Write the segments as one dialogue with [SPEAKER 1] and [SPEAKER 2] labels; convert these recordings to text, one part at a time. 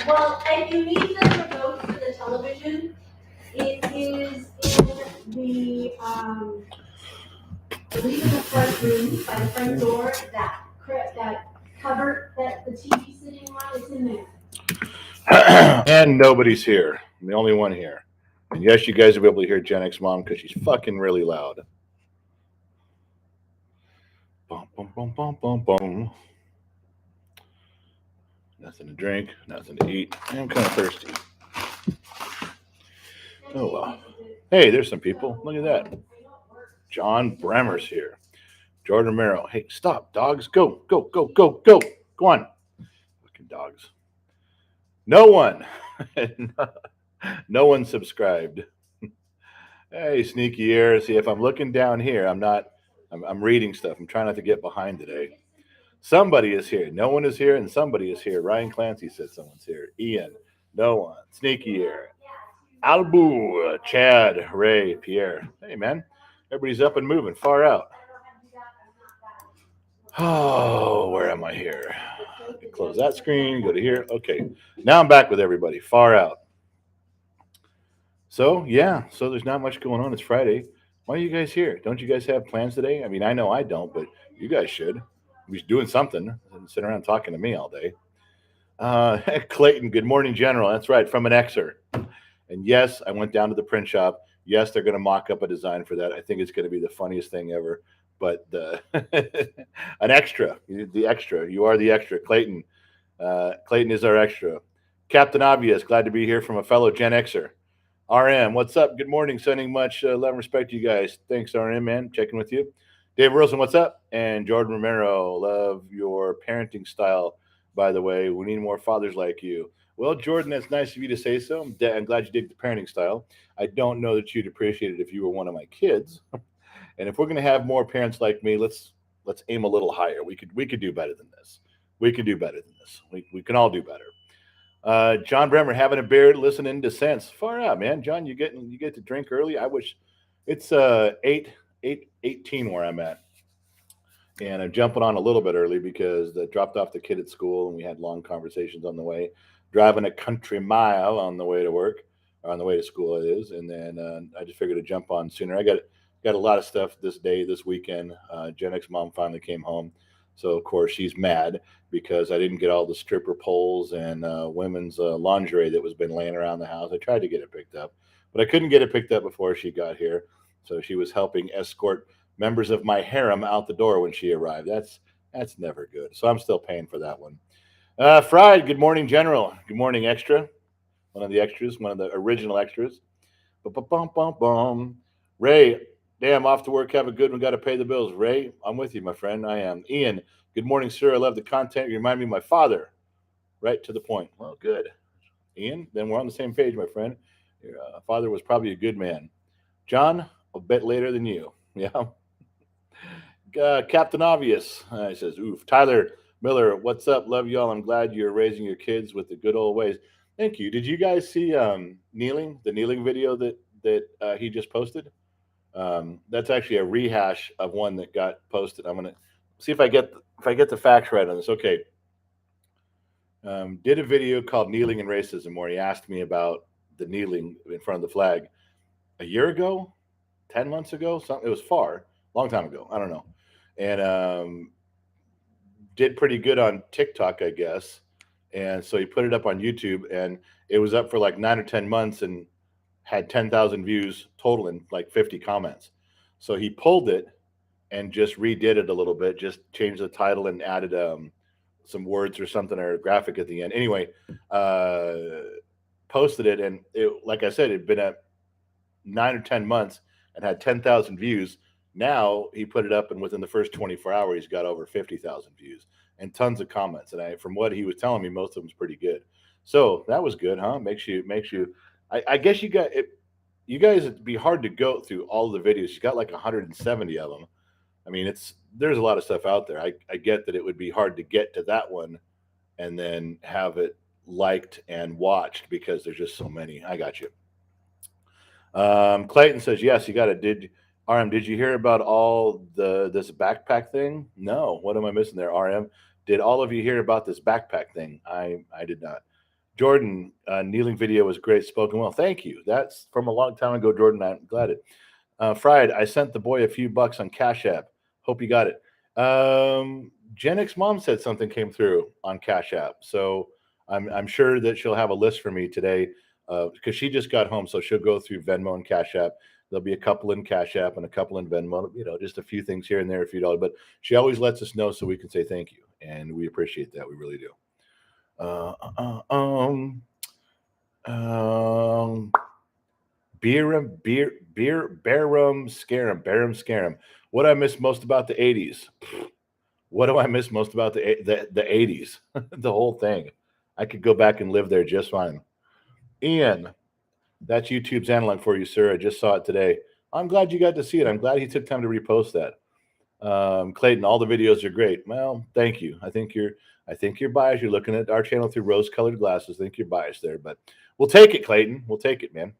[SPEAKER 1] Well, if you need the remote for the television, it is in the, I believe in the front room, by the front door, that cupboard that the TV's sitting on, it's in there.
[SPEAKER 2] And nobody's here. I'm the only one here. And yes, you guys will be able to hear Gen X Mom because she's fucking really loud. Bum, bum, bum, bum, bum, bum. Nothing to drink, nothing to eat. I'm kind of thirsty. Oh well. Hey, there's some people. Look at that. John Bremer's here. Jordan Romero. Hey, stop, dogs. Go, go, go, go, go. Go on. Fucking dogs. No one. No one subscribed. Hey, sneaky ear. See, if I'm looking down here, I'm reading stuff. I'm trying not to get behind today. Somebody is here. No one is here, and somebody is here. Ryan Clancy said someone's here. Ian. No one. Sneaky ear. Albu. Chad. Ray. Pierre. Hey, man. Everybody's up and moving. Far out. Oh, where am I here? Close that screen. Go to here. Okay. Now I'm back with everybody. Far out. So yeah, so there's not much going on. It's Friday. Why are you guys here? Don't you guys have plans today? I mean, I know I don't, but you guys should. Be doing something and sitting around talking to me all day. Clayton, good morning, General. That's right, from an Xer. And yes, I went down to the print shop. Yes, they're going to mock up a design for that. I think it's going to be the funniest thing ever. But an extra, the extra. You are the extra, Clayton. Clayton is our extra. Captain Obvious, glad to be here from a fellow Gen Xer. RM, what's up? Good morning. Sending much love and respect to you guys. Thanks, RM, man. Checking with you. Dave Wilson, what's up? And Jordan Romero, love your parenting style, by the way. We need more fathers like you. Well, Jordan, that's nice of you to say so. I'm glad you dig the parenting style. I don't know that you'd appreciate it if you were one of my kids. And if we're going to have more parents like me, let's aim a little higher. We could do better than this. We can do better than this. We can all do better. John Bremer having a beer, listening to Sense. Far out, man. John, you get to drink early. I wish it's 8:18 where I'm at, and I'm jumping on a little bit early because I dropped off the kid at school and we had long conversations on the way, driving a country mile on the way to work, or on the way to school it is, and then I just figured to jump on sooner. I got a lot of stuff this weekend. Gen X mom finally came home. So of course she's mad because I didn't get all the stripper poles and women's lingerie that was been laying around the house. I tried to get it picked up, but I couldn't get it picked up before she got here. So she was helping escort members of my harem out the door when she arrived. That's never good. So I'm still paying for that one. Fried, good morning, General. Good morning, Extra. One of the extras, one of the original extras. Bum. Ray, damn, off to work. Have a good one. Got to pay the bills. Ray, I'm with you, my friend. I am. Ian, good morning, sir. I love the content. You remind me of my father. Right to the point. Well, good. Ian, then we're on the same page, my friend. Your father was probably a good man. John, a bit later than you. Yeah. Captain Obvious. He says, oof. Tyler Miller, what's up? Love y'all. I'm glad you're raising your kids with the good old ways. Thank you. Did you guys see the kneeling video that he just posted? That's actually a rehash of one that got posted. I'm gonna see if I get the facts right on this. Okay. Did a video called "Kneeling and Racism" where he asked me about the kneeling in front of the flag a year ago, 10 months ago. Something, it was far, long time ago. I don't know, and did pretty good on TikTok, I guess. And so he put it up on YouTube, and it was up for like 9 or 10 months, and had 10,000 views total and like 50 comments. So he pulled it and just redid it a little bit, just changed the title and added some words or something or a graphic at the end. Anyway, uh, posted it, and like I said, it'd been at 9 or 10 months and had 10,000 views. Now he put it up, and within the first 24 hours, he's got over 50,000 views and tons of comments. And from what he was telling me, most of them's pretty good. So that was good, huh? Makes you. I guess you guys, it'd be hard to go through all of the videos. You got like 170 of them. I mean, there's a lot of stuff out there. I get that it would be hard to get to that one and then have it liked and watched because there's just so many. I got you. Clayton says yes. You got it. Did you hear about all this backpack thing? No. What am I missing there? RM, did all of you hear about this backpack thing? I did not. Jordan, kneeling video was great. Spoken well. Thank you. That's from a long time ago, Jordan. I'm glad it. Fried, I sent the boy a few bucks on Cash App. Hope you got it. Gen X Mom said something came through on Cash App. So I'm sure that she'll have a list for me today because she just got home. So she'll go through Venmo and Cash App. There'll be a couple in Cash App and a couple in Venmo, just a few things here and there, a few dollars. But she always lets us know so we can say thank you. And we appreciate that. We really do. Barum, Scarum. What I miss most about the 80s? What do I miss most about the 80s? The whole thing. I could go back and live there just fine. Ian, that's YouTube's analog for you, sir. I just saw it today. I'm glad you got to see it. I'm glad he took time to repost that. Clayton, all the videos are great. Well, thank you. I think you're biased. You're looking at our channel through rose-colored glasses. I think you're biased there, but we'll take it, Clayton. We'll take it, man.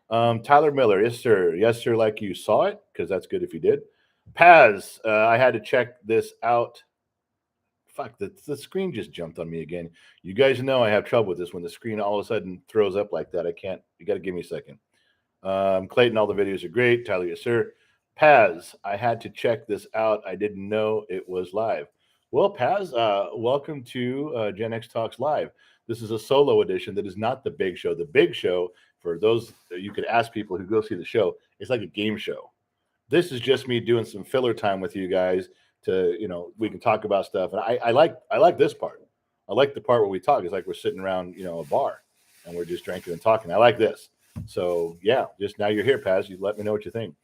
[SPEAKER 2] Tyler Miller, yes, sir. Yes, sir, like you saw it, because that's good if you did. Paz, I had to check this out. Fuck, the screen just jumped on me again. You guys know I have trouble with this when the screen all of a sudden throws up like that. I can't. You got to give me a second. Clayton, all the videos are great. Tyler, yes, sir. Paz, I had to check this out. I didn't know it was live. Well, Paz, welcome to Gen X Talks Live. This is a solo edition that is not the big show. The big show, for those you could ask people who go see the show, it's like a game show. This is just me doing some filler time with you guys to, we can talk about stuff. And I like this part. I like the part where we talk. It's like we're sitting around, a bar and we're just drinking and talking. I like this. So yeah, just now you're here, Paz. You let me know what you think.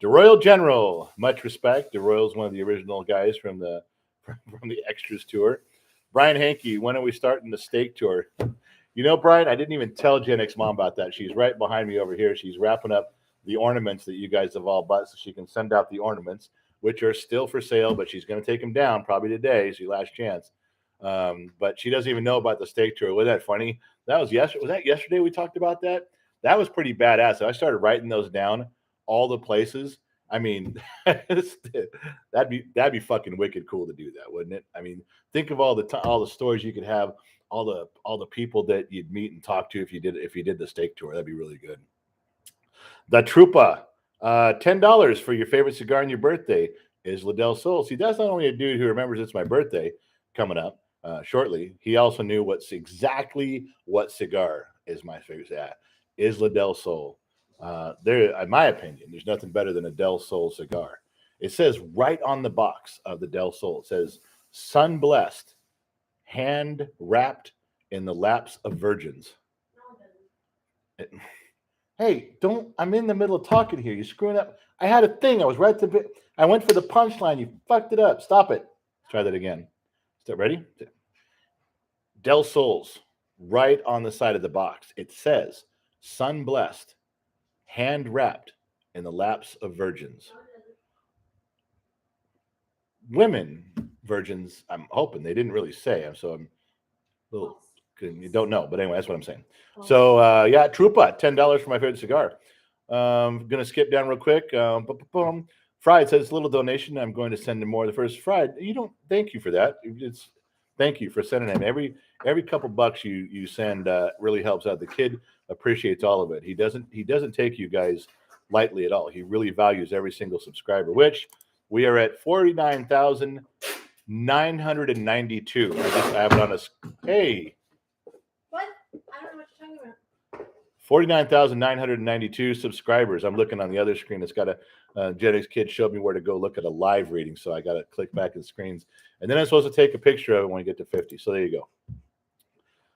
[SPEAKER 2] DeRoyal General, much respect. DeRoyal's one of the original guys from the Extras tour. Brian Hankey, when are we starting the steak tour? Brian, I didn't even tell Gen X Mom about that. She's right behind me over here. She's wrapping up the ornaments that you guys have all bought so she can send out the ornaments, which are still for sale, but she's going to take them down probably today. It's your last chance. But she doesn't even know about the steak tour. Wasn't that funny? That was yesterday. Was that yesterday we talked about that? That was pretty badass. So I started writing those down, all the places. I mean, that'd be fucking wicked cool to do that, wouldn't it? I mean, think of all the stories you could have, all the people that you'd meet and talk to if you did the steak tour. That'd be really good. The Trupa, $10 for your favorite cigar on your birthday is Liddell Soul. See, that's not only a dude who remembers it's my birthday coming up shortly. He also knew exactly what cigar is my favorite. Yeah, is Liddell Soul. There, in my opinion, there's nothing better than a Del Sol cigar. It says right on the box of the Del Sol, it says "Sun Blessed, hand wrapped in the laps of virgins." Hey, I'm in the middle of talking here. You're screwing up. I had a thing. I was right to. I went for the punchline. You fucked it up. Stop it. Let's try that again. Is that ready? Del Sol's right on the side of the box. It says "Sun Blessed, hand wrapped in the laps of virgins." Women virgins, I'm hoping. They didn't really say. So I'm a little, you don't know. But anyway, that's what I'm saying. So, yeah, Trupa, $10 for my favorite cigar. I'm going to skip down real quick. Fried says, little donation. I'm going to send him more. The first Fried, thank you for that. Thank you for sending him. Every couple bucks you send really helps out. The kid appreciates all of it. He doesn't take you guys lightly at all. He really values every single subscriber, which we are at 49,992. I have it on hey.
[SPEAKER 1] What? I don't know what you're talking about.
[SPEAKER 2] 49,992 subscribers. I'm looking on the other screen. It's got a Gen X kid showed me where to go look at a live reading. So I got to click back in screens. And then I'm supposed to take a picture of it when we get to 50. So there you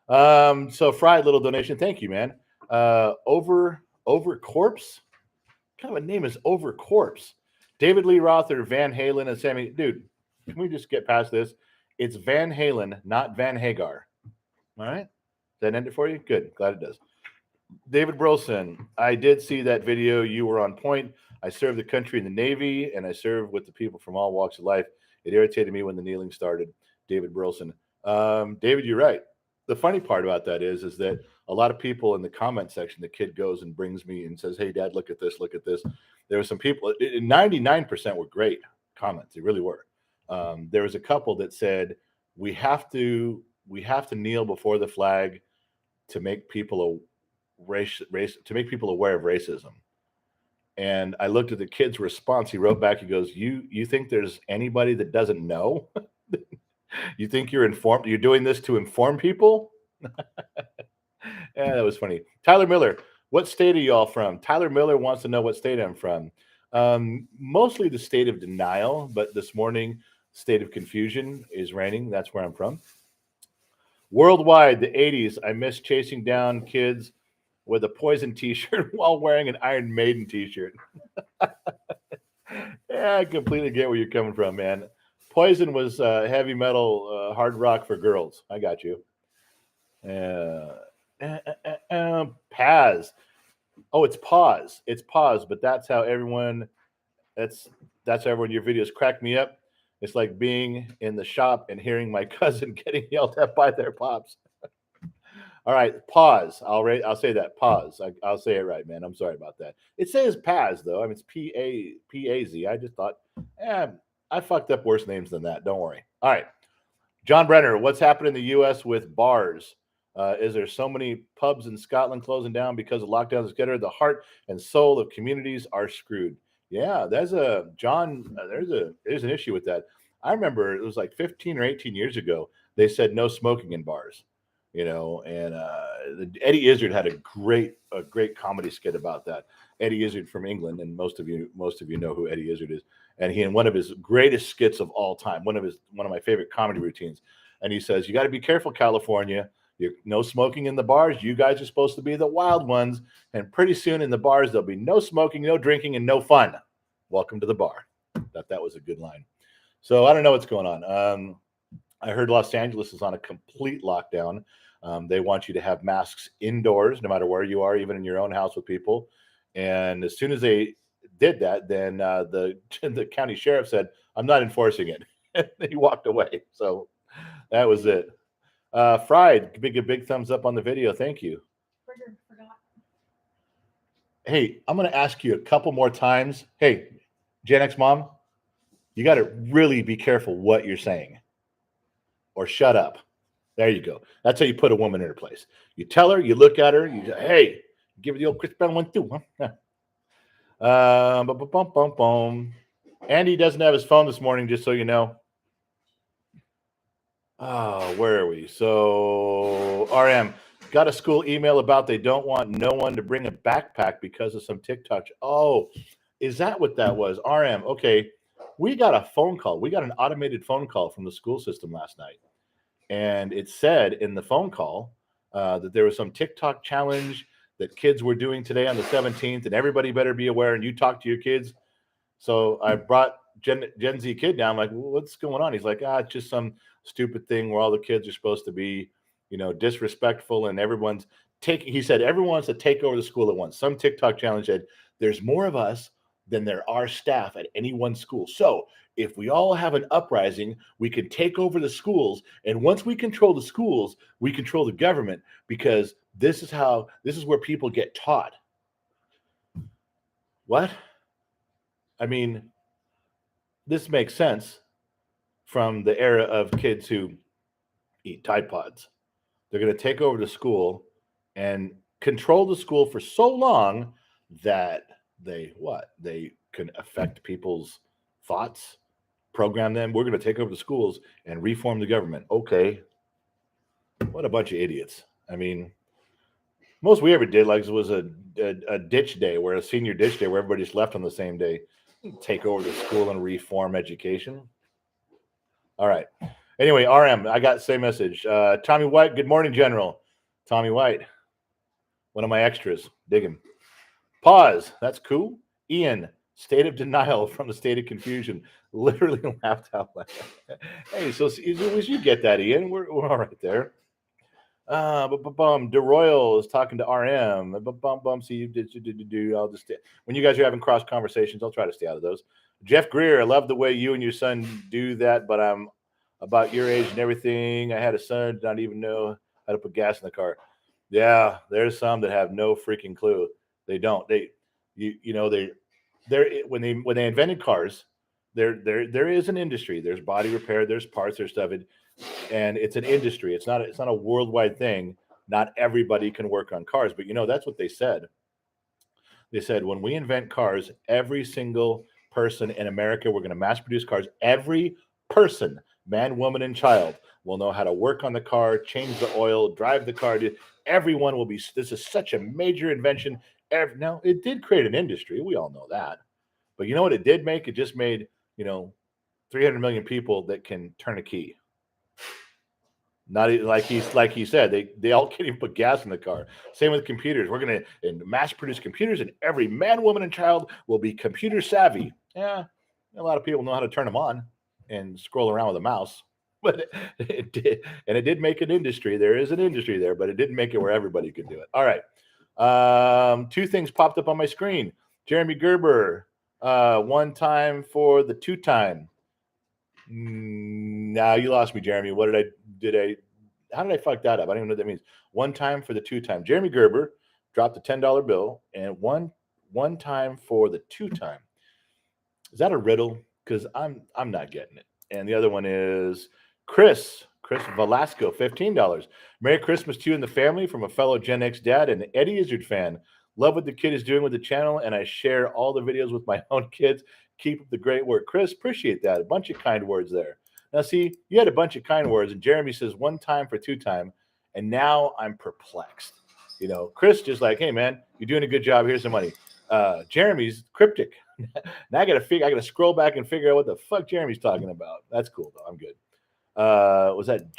[SPEAKER 2] go. So Fried, little donation. Thank you, man. Over Corpse? What kind of a name is Over Corpse? David Lee Roth or Van Halen and Sammy. Dude, can we just get past this? It's Van Halen, not Van Hagar. All right? Does that end it for you? Good. Glad it does. David Burleson, I did see that video. You were on point. I served the country in the Navy, and I served with the people from all walks of life. It irritated me when the kneeling started. David Burleson. David, you're right. The funny part about that is that a lot of people in the comment section, the kid goes and brings me and says, hey, Dad, look at this, look at this. There were some people, 99% were great comments. They really were. There was a couple that said, we have to we have to kneel before the flag to make people to make people aware of racism. And I looked at the kid's response. He wrote back. He goes, "You think there's anybody that doesn't know? You think you're informed? You're doing this to inform people?" Yeah, that was funny. Tyler Miller, what state are y'all from? Tyler Miller wants to know what state I'm from. Mostly the state of denial, but this morning, state of confusion is reigning. That's where I'm from. Worldwide, the 80s, I miss chasing down kids with a Poison t-shirt while wearing an Iron Maiden t-shirt. Yeah, I completely get where you're coming from, man. Poison was heavy metal, hard rock for girls. I got you. Paz. Oh, it's pause. It's pause, but that's how everyone. That's that's how everyone. Your videos crack me up. It's like being in the shop and hearing my cousin getting yelled at by their pops. All right, pause. I'll say that. Pause. I'll say it right, man. I'm sorry about that. It says Paz though. I mean, it's P-A-Z. I just thought, eh, I fucked up worse names than that. Don't worry. All right, John Brenner. What's happening in the U.S. with bars? Is there so many pubs in Scotland closing down because of lockdowns, etc.? The heart and soul of communities are screwed. Yeah, there's a John. There's an issue with that. I remember it was like 15 or 18 years ago. They said no smoking in bars. And Eddie Izzard had a great comedy skit about that. Eddie Izzard from England, and most of you know who Eddie Izzard is. And he, in one of his greatest skits of all time, one of my favorite comedy routines, and he says, "You got to be careful, California. No smoking in the bars. You guys are supposed to be the wild ones, and pretty soon in the bars there'll be no smoking, no drinking, and no fun. Welcome to the bar." That was a good line. So I don't know what's going on. I heard Los Angeles is on a complete lockdown. They want you to have masks indoors, no matter where you are, even in your own house with people. And as soon as they did that, then the county sheriff said, "I'm not enforcing it." And he walked away. So that was it. Fried, big thumbs up on the video. Thank you.
[SPEAKER 1] Forgot.
[SPEAKER 2] Hey, I'm going to ask you a couple more times. Hey, Gen X mom, you got to really be careful what you're saying, or shut up. There you go. That's how you put a woman in her place. You tell her, you look at her, you say, "Hey," give her the old Chris Brown one too, huh? Andy doesn't have his phone this morning, just so you know. Oh, where are we? So, RM got a school email about they don't want no one to bring a backpack because of some TikTok. Oh, is that what that was? RM, okay. We got a phone call. We got an automated phone call from the school system last night. And it said in the phone call that there was some TikTok challenge that kids were doing today on the 17th, and everybody better be aware. And you talk to your kids. So I brought Gen Z kid down. I'm like, "What's going on?" He's like, "It's just some stupid thing where all the kids are supposed to be, disrespectful, and everyone's taking." He said everyone wants to take over the school at once. Some TikTok challenge said there's more of us than there are staff at any one school. So if we all have an uprising, we can take over the schools. And once we control the schools, we control the government, because this is where people get taught. What? I mean, this makes sense from the era of kids who eat Tide Pods. They're going to take over the school and control the school for so long that they can affect people's thoughts, program them. We're going to take over the schools and reform the government. Okay. What a bunch of idiots. I mean, most we ever did was a ditch day, where a senior ditch day where everybody just left on the same day. Take over the school and reform education. All right. Anyway, RM, I got the same message. Tommy White, good morning, General. Tommy White, one of my extras. Dig him. Pause. That's cool. Ian, state of denial from the state of confusion. Literally laughed out loud. Hey, so you get that, Ian. We're all right there. DeRoyal is talking to RM. See, I'll just when you guys are having cross conversations, I'll try to stay out of those. Jeff Greer, I love the way you and your son do that, but I'm about your age and everything. I had a son, did not even know how to put gas in the car. Yeah, there's some that have no freaking clue. They don't. When they invented cars, there is an industry. There's body repair. There's parts. There's stuff. and it's an industry. It's not a worldwide thing. Not everybody can work on cars, but that's what they said. They said when we invent cars, every single person in America, we're going to mass produce cars. Every person, man, woman, and child, will know how to work on the car, change the oil, drive the car. Everyone will be. This is such a major invention. Now, it did create an industry. We all know that. But you know what it did make? It just made 300 million people that can turn a key. Not like he said, they all can't even put gas in the car. Same with computers. We're gonna mass produce computers, and every man, woman, and child will be computer savvy. Yeah, a lot of people know how to turn them on and scroll around with a mouse, but it did, and it did make an industry. There is an industry there, but it didn't make it where everybody could do it. All right, two things popped up on my screen. Jeremy Gerber, one time for the two time. Now you lost me, Jeremy. What how did I fuck that up? I don't even know what that means. One time for the two time. Jeremy Gerber dropped a $10 bill, and one time for the two time. Is that a riddle? Because I'm not getting it. And the other one is Chris Velasco, $15. Merry Christmas to you and the family from a fellow Gen X dad and Eddie Izzard fan. Love what the kid is doing with the channel, and I share all the videos with my own kids. Keep up the great work. Chris, appreciate that. A bunch of kind words there. Now, see, you had a bunch of kind words, and Jeremy says one time for two time, and now I'm perplexed. Chris just like, hey, man, you're doing a good job. Here's some money. Jeremy's cryptic. Now I gotta scroll back and figure out what the fuck Jeremy's talking about. That's cool, though. I'm good. Was that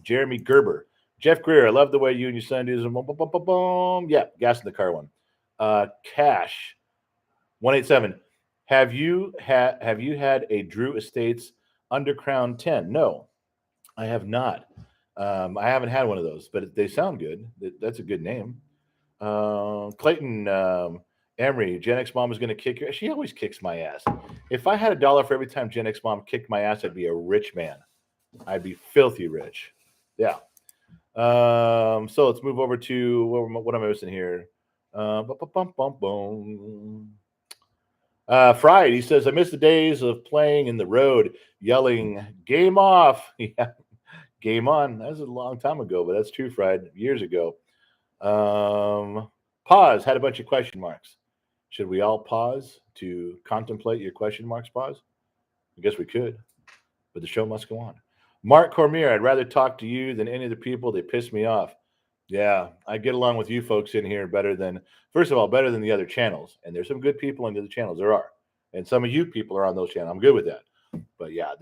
[SPEAKER 2] Jeremy Gerber? Jeff Greer, I love the way you and your son do this. Boom, boom, boom, boom, boom. Yeah, gas in the car one. Cash 187. Have you had a Drew Estates Undercrown 10? No, I have not. I haven't had one of those, but they sound good. That's a good name. Clayton Emery, Gen X Mom is going to kick your. She always kicks my ass. If I had $1 for every time Gen X Mom kicked my ass, I'd be a rich man. I'd be filthy rich. Yeah. So let's move over to what am I missing here? Fried, he says, I miss the days of playing in the road, yelling, game off. Yeah, game on. That was a long time ago, but that's true, Fried, years ago. Pause, had a bunch of question marks. Should we all pause to contemplate your question marks, Pause? I guess we could, but the show must go on. Mark Cormier, I'd rather talk to you than any of the people. They piss me off. Yeah, I get along with you folks in here better than the other channels. And there's some good people on the other channels. There are. And some of you people are on those channels. I'm good with that. But yeah,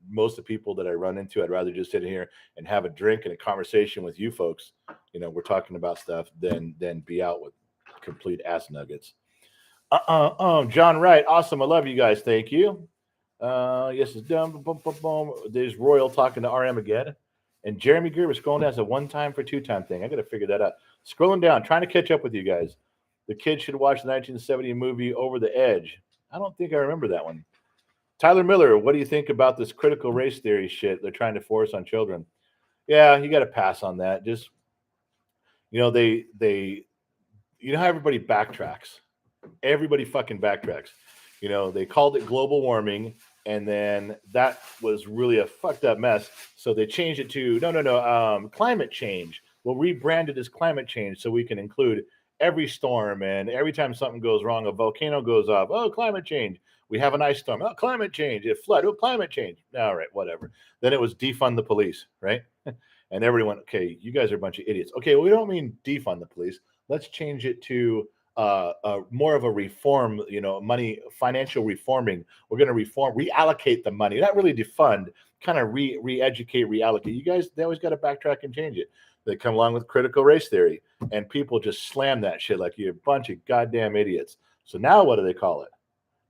[SPEAKER 2] most of the people that I run into, I'd rather just sit here and have a drink and a conversation with you folks. We're talking about stuff than be out with complete ass nuggets. John Wright, awesome. I love you guys. Thank you. Yes, it's done. Boom, boom, boom. There's Royal talking to RM again. And Jeremy Greer was scrolling down as a one-time for two-time thing. I got to figure that out. Scrolling down, trying to catch up with you guys. The kids should watch the 1970 movie Over the Edge. I don't think I remember that one. Tyler Miller, what do you think about this critical race theory shit they're trying to force on children? Yeah, you got to pass on that. Just, they how everybody backtracks. Everybody fucking backtracks. They called it global warming, and then that was really a fucked up mess. So they changed it to no, climate change. We'll rebrand it as climate change so we can include every storm, and every time something goes wrong, a volcano goes off. Oh, climate change. We have an ice storm. Oh, climate change. It flood. Oh, climate change. All right, whatever. Then it was defund the police, right? And everybody went, okay, you guys are a bunch of idiots. Okay, well, we don't mean defund the police. Let's change it to more of a reform, money, financial reforming. We're going to reallocate the money, not really defund, kind of re-educate, reallocate. You guys, they always got to backtrack and change it. They come along with critical race theory, and people just slam that shit like you're a bunch of goddamn idiots. So now what do they call it?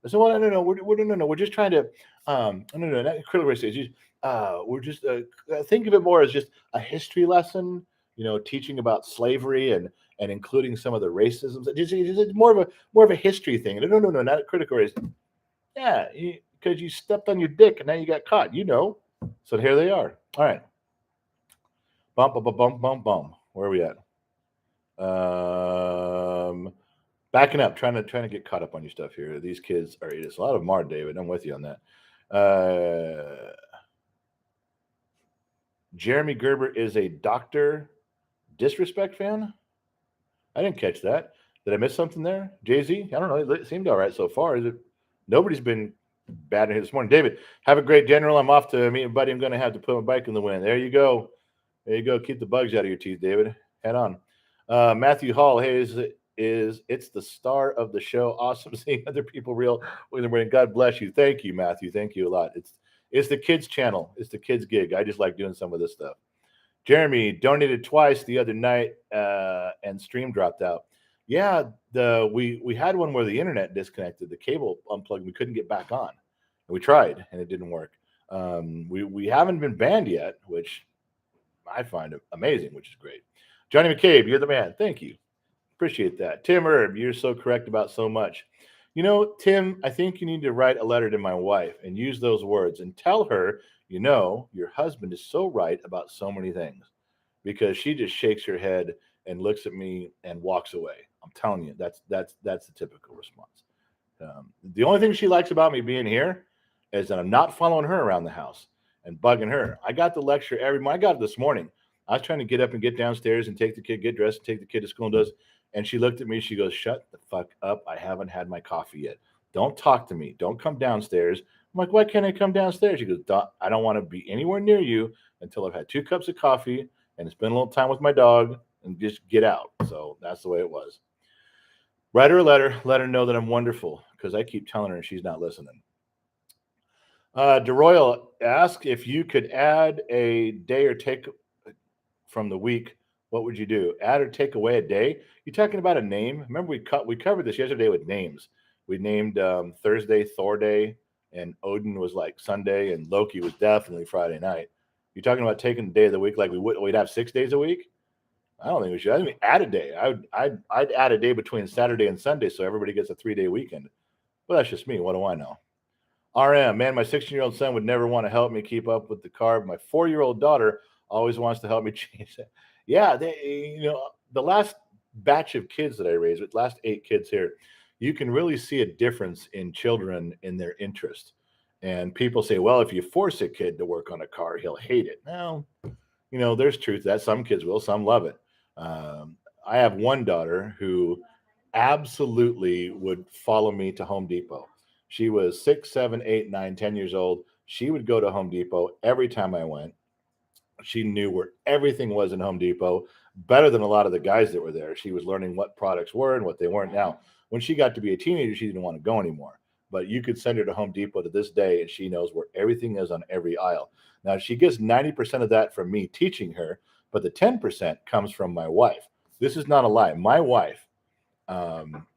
[SPEAKER 2] I said, well, no, we're just trying to, no, not critical race theory. We're just think of it more as just a history lesson, teaching about slavery and including some of the racism. It's more of a history thing. No, not a critical race. Yeah, because you stepped on your dick and now you got caught. So here they are. All right. Bump. Where are we at? Backing up, trying to get caught up on your stuff here. These kids are idiots. A lot of them are, David. I'm with you on that. Jeremy Gerber is a Dr. Disrespect fan. I didn't catch that. Did I miss something there? Jay Z? I don't know. It seemed all right so far. Is it? Nobody's been bad in here this morning. David, have a great general. I'm off to meet a buddy. I'm going to have to put my bike in the wind. There you go. There you go. Keep the bugs out of your teeth, David. Head on. Matthew Hall. Hey, is it's the star of the show? Awesome seeing other people real when they're winning. God bless you. Thank you, Matthew. Thank you a lot. It's the kids channel. It's the kids gig. I just like doing some of this stuff. Jeremy donated twice the other night, and stream dropped out. Yeah, we had one where the internet disconnected, the cable unplugged, we couldn't get back on. And we tried, and it didn't work. We haven't been banned yet, which I find amazing, which is great. Johnny McCabe, you're the man. Thank you. Appreciate that. Tim Herb, you're so correct about so much. You know, Tim, I think you need to write a letter to my wife and use those words and tell her, you know, your husband is so right about so many things, because she just shakes her head and looks at me and walks away. I'm telling you, that's the typical response. The only thing she likes about me being here is that I'm not following her around the house and bugging her. I got the lecture every morning. I got it this morning. I was trying to get up and get downstairs and take the kid, get dressed, and take the kid to school and does. And she looked at me. She goes, "Shut the fuck up. I haven't had my coffee yet. Don't talk to me. Don't come downstairs." I'm like, "Why can't I come downstairs?" She goes, "I don't want to be anywhere near you until I've had 2 cups of coffee and spend a little time with my dog and just get out." So that's the way it was. Write her a letter. Let her know that I'm wonderful, because I keep telling her and she's not listening. DeRoyal asked if you could add a day or take from the week, what would you do? Add or take away a day? You talking about a name? Remember we covered this yesterday with names. We named Thursday Thor Day, and Odin was like Sunday, and Loki was definitely Friday night. You talking about taking a day of the week like we'd have 6 days a week? I don't think we should. I mean, add a day. I'd add a day between Saturday and Sunday so everybody gets a 3-day weekend. Well, that's just me. What do I know? RM, man, my 16-year-old son would never want to help me keep up with the carb. My 4-year-old daughter always wants to help me change it. Yeah, the last batch of kids that I raised, with last 8 kids here, you can really see a difference in children in their interest. And people say, well, if you force a kid to work on a car, he'll hate it. No, there's truth to that. Some kids will, some love it. I have one daughter who absolutely would follow me to Home Depot. She was 6, 7, 8, 9, 10 years old. She would go to Home Depot every time I went. She knew where everything was in Home Depot better than a lot of the guys that were there. She was learning what products were and what they weren't. Now, when she got to be a teenager, she didn't want to go anymore. But you could send her to Home Depot to this day, and she knows where everything is on every aisle. Now, she gets 90% of that from me teaching her, but the 10% comes from my wife. This is not a lie. My wife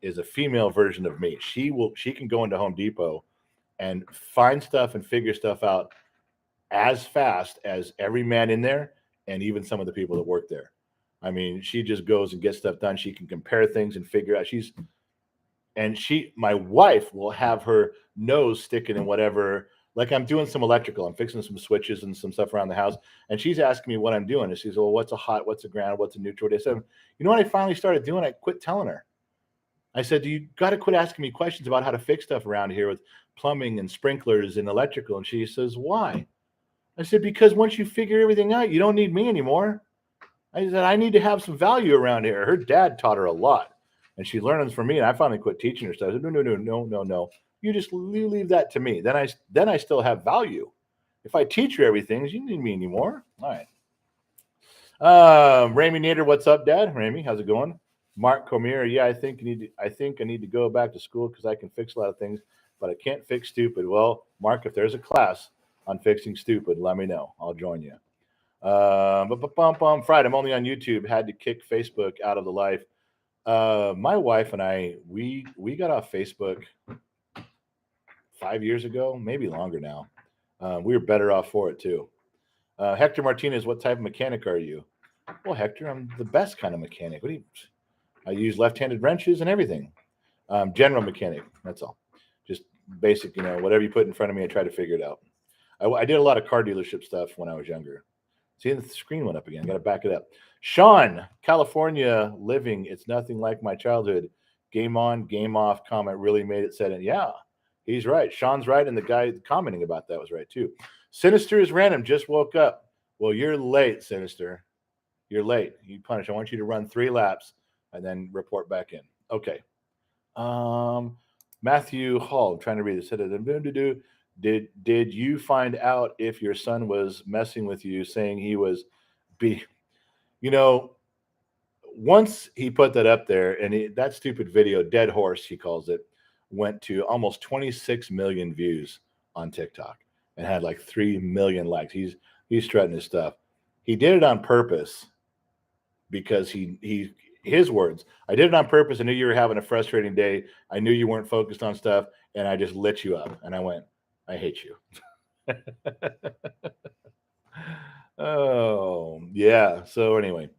[SPEAKER 2] is a female version of me. She can go into Home Depot and find stuff and figure stuff out as fast as every man in there, and even some of the people that work there. I mean, she just goes and gets stuff done. She can compare things and figure out. My wife will have her nose sticking in whatever. Like, I'm doing some electrical. I'm fixing some switches and some stuff around the house, and she's asking me what I'm doing. And she's, well, what's a hot, what's a ground, what's a neutral? I said, you know what I finally started doing? I quit telling her. I said, you got to quit asking me questions about how to fix stuff around here with plumbing and sprinklers and electrical. And she says, why? I said, because once you figure everything out, you don't need me anymore. I said, I need to have some value around here. Her dad taught her a lot, and she learns from me. And I finally quit teaching her stuff. I said, no. You leave that to me. Then I still have value. If I teach you everything, you don't need me anymore. All right. Ramey Nader, what's up, Dad? Ramey, how's it going? Mark Comier, yeah, I think I need to go back to school because I can fix a lot of things, but I can't fix stupid. Well, Mark, if there's a class on fixing stupid, let me know. I'll join you. Friday, I'm only on YouTube. Had to kick Facebook out of the life. My wife and I, we got off Facebook 5 years ago, maybe longer now. We were better off for it too. Hector Martinez, what type of mechanic are you? Well, Hector, I'm the best kind of mechanic. I use left-handed wrenches and everything. General mechanic, that's all. Just basic, whatever you put in front of me, I try to figure it out. I did a lot of car dealership stuff when I was younger. See, the screen went up again. I got to back it up. Sean, California living. It's nothing like my childhood. Game on, game off comment really made it said it. Yeah, he's right. Sean's right. And the guy commenting about that was right too. Sinister is random. Just woke up. Well, you're late, Sinister. You're late. You punish. I want you to run 3 laps and then report back in. Okay. Um, Matthew Hall. I'm trying to read this. Did you find out if your son was messing with you, saying he was be? You know, once he put that up there, and that stupid video, "Dead Horse," he calls it, went to almost 26 million views on TikTok and had like 3 million likes. He's strutting his stuff. He did it on purpose because he his words. I did it on purpose. I knew you were having a frustrating day. I knew you weren't focused on stuff, and I just lit you up. And I went, I hate you. Oh yeah. So anyway,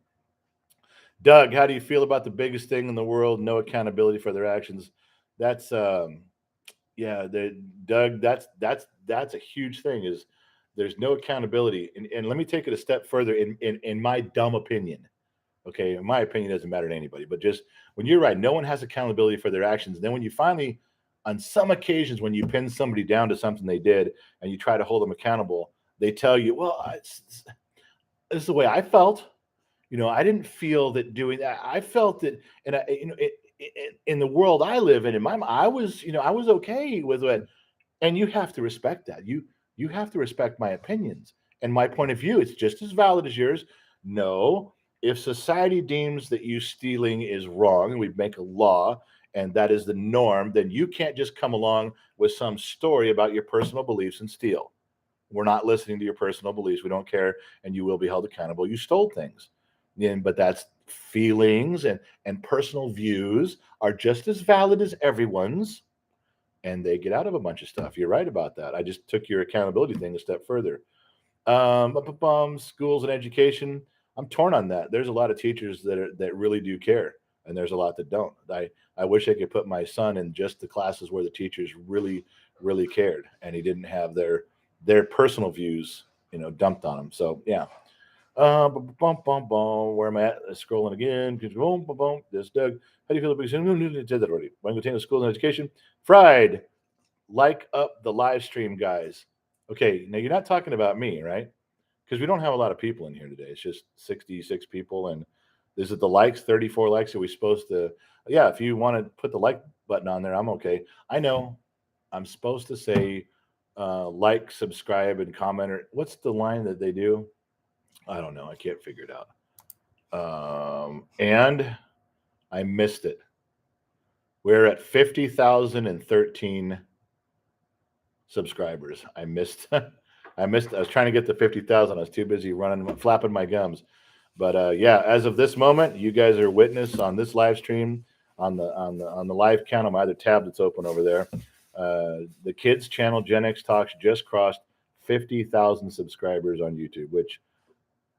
[SPEAKER 2] Doug, how do you feel about the biggest thing in the world? No accountability for their actions. That's yeah, Doug. That's a huge thing. Is there's no accountability, and let me take it a step further. In my dumb opinion, okay, my opinion doesn't matter to anybody, but just when you're right, no one has accountability for their actions. And then when you finally, on some occasions, when you pin somebody down to something they did and you try to hold them accountable, they tell you, well, this is the way I felt. I didn't feel that doing that. I felt that, and in the world I live in my, I was okay with it. And you have to respect that. You have to respect my opinions and my point of view. It's just as valid as yours. No, if society deems that you stealing is wrong and we make a law and that is the norm, then you can't just come along with some story about your personal beliefs and steal. We're not listening to your personal beliefs. We don't care, and you will be held accountable. You stole things. But that's feelings and personal views are just as valid as everyone's, and they get out of a bunch of stuff. You're right about that. I just took your accountability thing a step further. Schools and education. I'm torn on that. There's a lot of teachers that really do care, and there's a lot that don't. I wish I could put my son in just the classes where the teachers really cared, and he didn't have their personal views, dumped on him. So yeah. Where am I at? Scrolling again. Boom, boom, boom. This Doug. How do you feel about did that already? When continue school and education. Fried. Like up the live stream, guys. Okay, now you're not talking about me, right? Because we don't have a lot of people in here today. It's just 66 people, and is it the likes? 34 likes. Are we supposed to? Yeah, if you want to put the like button on there, I'm okay. I know I'm supposed to say like, subscribe, and comment. Or what's the line that they do? I don't know. I can't figure it out. And I missed it. We're at 50,013 subscribers. I missed. I missed. I was trying to get to 50,000. I was too busy running, flapping my gums. But yeah, as of this moment, you guys are witness on this live stream on the live count on my other tab that's open over there. The kids channel Gen X Talks just crossed 50,000 subscribers on YouTube, which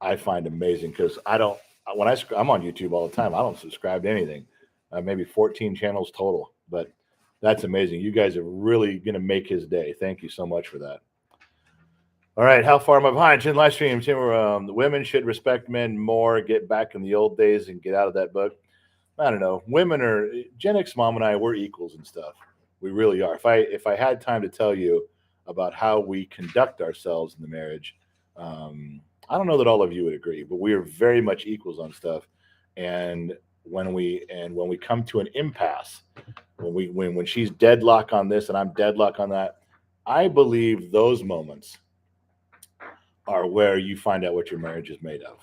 [SPEAKER 2] I find amazing because I don't. When I'm on YouTube all the time, I don't subscribe to anything. Maybe 14 channels total, but that's amazing. You guys are really going to make his day. Thank you so much for that. All right, how far am I behind? Chin live stream. The women should respect men more. Get back in the old days and get out of that book. I don't know. Women are Gen X mom and I. We're equals and stuff. We really are. If I had time to tell you about how we conduct ourselves in the marriage, I don't know that all of you would agree, but we are very much equals on stuff. And when we come to an impasse, when she's deadlock on this and I'm deadlock on that, I believe those moments are where you find out what your marriage is made of.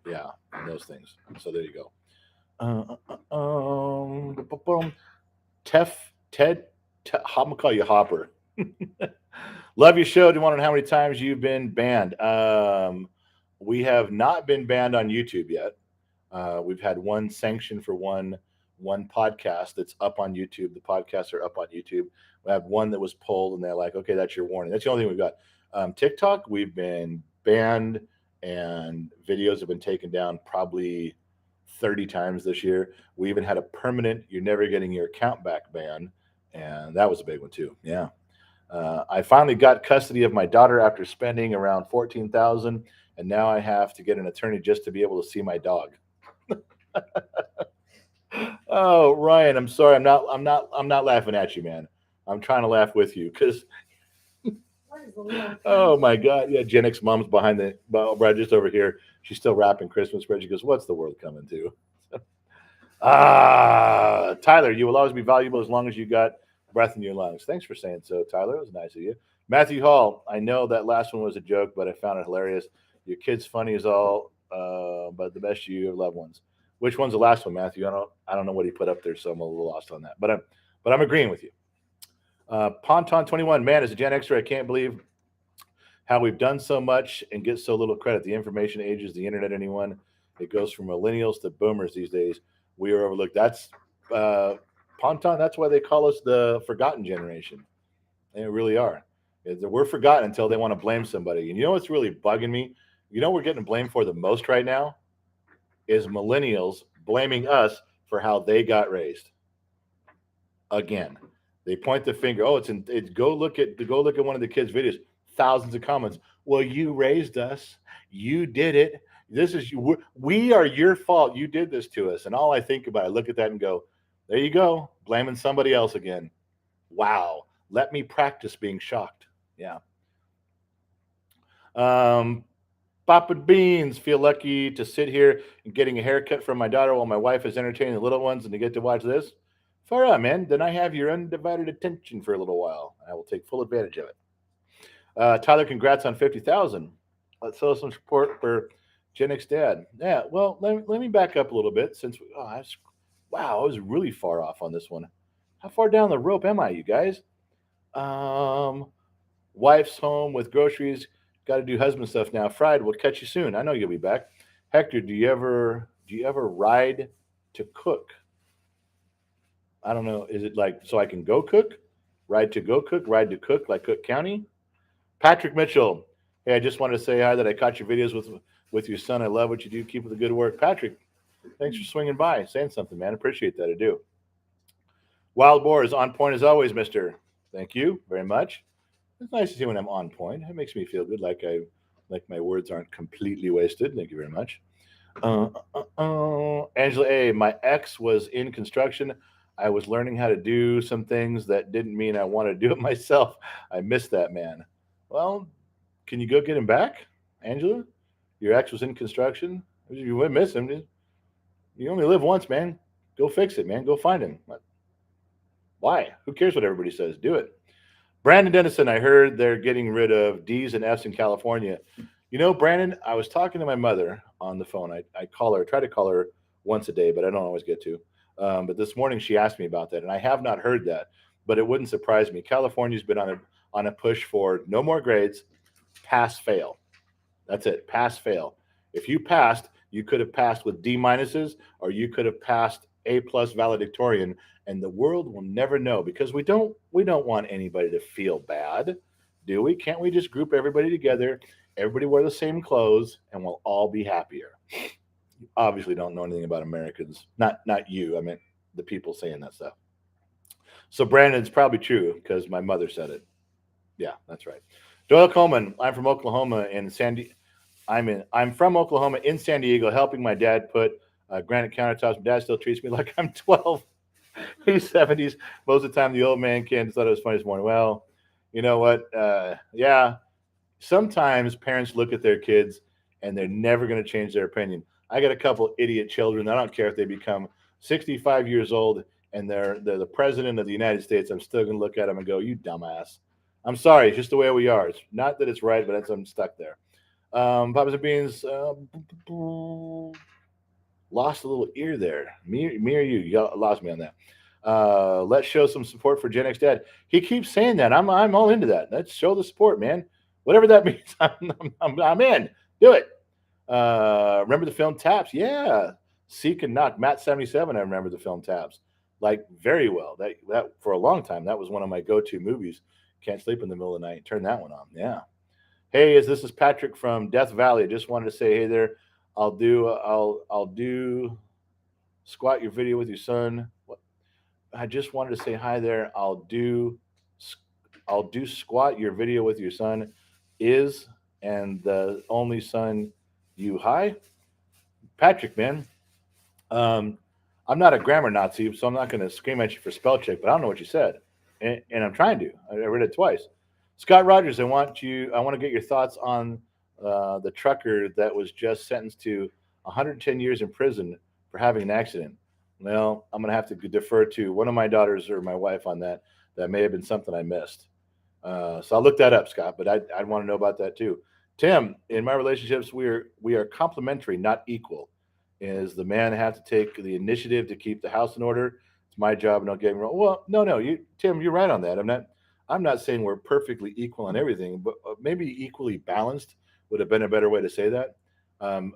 [SPEAKER 2] Yeah, those things. So there you go. Ted, I'm gonna call you Hopper. Love your show. Do you want to know how many times you've been banned? We have not been banned on YouTube yet. We've had one sanction for one podcast that's up on YouTube. The podcasts are up on YouTube. We have one that was pulled, and they're like, "Okay, that's your warning." That's the only thing we've got. TikTok, we've been banned, and videos have been taken down probably 30 times this year. We even had a permanent "you're never getting your account back" ban, and that was a big one too. Yeah. I finally got custody of my daughter after spending around 14,000, and now I have to get an attorney just to be able to see my dog. Oh, Ryan, I'm sorry. I'm not laughing at you, man. I'm trying to laugh with you because
[SPEAKER 1] is a little.
[SPEAKER 2] Oh my God! Yeah, Gen X mom's behind the right just over here. She's still wrapping Christmas bread. She goes, "What's the world coming to?" Tyler, you will always be valuable as long as you got breath in your lungs. Thanks for saying so, Tyler. It was nice of you. Matthew Hall, I know that last one was a joke, but I found it hilarious. Your kid's funny as all, but the best you, your loved ones. Which one's the last one, Matthew? I don't know what he put up there, so I'm a little lost on that. But I'm agreeing with you. Ponton 21, man, as a Gen Xer, I can't believe how we've done so much and get so little credit. The information age is the internet, anyone. It goes from millennials to boomers these days. We are overlooked. That's Ponton. That's why they call us the forgotten generation. They really are. We're forgotten until they want to blame somebody. And you know what's really bugging me? You know what we're getting blamed for the most right now is millennials blaming us for how they got raised. Again, they point the finger. Oh, go look at one of the kids' videos. Thousands of comments. Well, you raised us. You did it. This is you. We are your fault. You did this to us. And all I think about, I look at that and go, there you go, blaming somebody else again. Wow. Let me practice being shocked. Yeah. Um, Papa Beans, feel lucky to sit here and getting a haircut from my daughter while my wife is entertaining the little ones and to get to watch this. Far out, man. Then I have your undivided attention for a little while. I will take full advantage of it. Tyler, congrats on 50,000. Let's show some support for Gen X Dad. Yeah, well, let me back up a little bit since wow, I was really far off on this one. How far down the rope am I, you guys? Um, Wife's home with groceries. Got to do husband stuff now. Fried, we'll catch you soon. I know you'll be back. Hector, do you ever ride to cook? I don't know. Is it like so I can go cook? Ride to go cook? Ride to cook like Cook County? Patrick Mitchell. Hey, I just wanted to say hi that I caught your videos with your son. I love what you do. Keep up the good work. Patrick, thanks for swinging by, saying something, man. Appreciate that. I do. Wild Boar is on point as always, mister. Thank you very much. It's nice to see when I'm on point. It makes me feel good, like my words aren't completely wasted. Thank you very much. Angela A. My ex was in construction. I was learning how to do some things that didn't mean I wanted to do it myself. I miss that man. Well, can you go get him back, Angela? Your ex was in construction. You would miss him. You only live once, man. Go fix it, man. Go find him. Why? Who cares what everybody says? Do it. Brandon Dennison, I heard they're getting rid of D's and F's in California. You know, Brandon, I was talking to my mother on the phone. I call her, try to call her once a day, but I don't always get to. But this morning she asked me about that, and I have not heard that, but it wouldn't surprise me. California's been on a push for no more grades, pass fail. That's it, pass fail. If you passed, you could have passed with D minuses, or you could have passed A plus valedictorian, and the world will never know because we don't want anybody to feel bad, do we? Can't we just group everybody together? Everybody wear the same clothes, and we'll all be happier. You obviously don't know anything about Americans. Not you. I meant the people saying that stuff. So Brandon, it's probably true because my mother said it. Yeah, that's right. Doyle Coleman, I'm from Oklahoma in I'm from Oklahoma in San Diego, helping my dad put granite countertops. My dad still treats me like I'm 12. He's 70s. Most of the time, the old man can thought it was funny this morning. Well, you know what? Yeah, sometimes parents look at their kids and they're never going to change their opinion. I got a couple idiot children. I don't care if they become 65 years old and they're the president of the United States. I'm still going to look at them and go, "You dumbass." I'm sorry. It's just the way we are. It's not that it's right, but I'm stuck there. Papas and Beans lost a little ear there. Me or you? You lost me on that. Let's show some support for Gen X Dad. He keeps saying that. I'm all into that. Let's show the support, man. Whatever that means, I'm in. Do it. Remember the film Taps? Yeah. Seek and Knock. Matt 77. I remember the film Taps like very well. That for a long time that was one of my go-to movies. Can't sleep in the middle of the night. Turn that one on. Yeah. Hey, this is Patrick from Death Valley. I just wanted to say hey there. I'll do squat your video with your son. I just wanted to say hi there. I'll do squat your video with your son. Is and the only son you hi Patrick, man. Um, I'm not a grammar Nazi, so I'm not going to scream at you for spell check. But I don't know what you said, and I'm trying to. I read it twice. Scott Rogers, I want to get your thoughts on the trucker that was just sentenced to 110 years in prison for having an accident. Well, I'm going to have to defer to one of my daughters or my wife on that. That may have been something I missed. So I'll look that up, Scott. But I'd want to know about that too. Tim, in my relationships, we are complementary, not equal. Is the man have to take the initiative to keep the house in order? It's my job, and don't get me wrong. Well, no, you, Tim, you're right on that. I'm not saying we're perfectly equal on everything, but maybe equally balanced would have been a better way to say that. And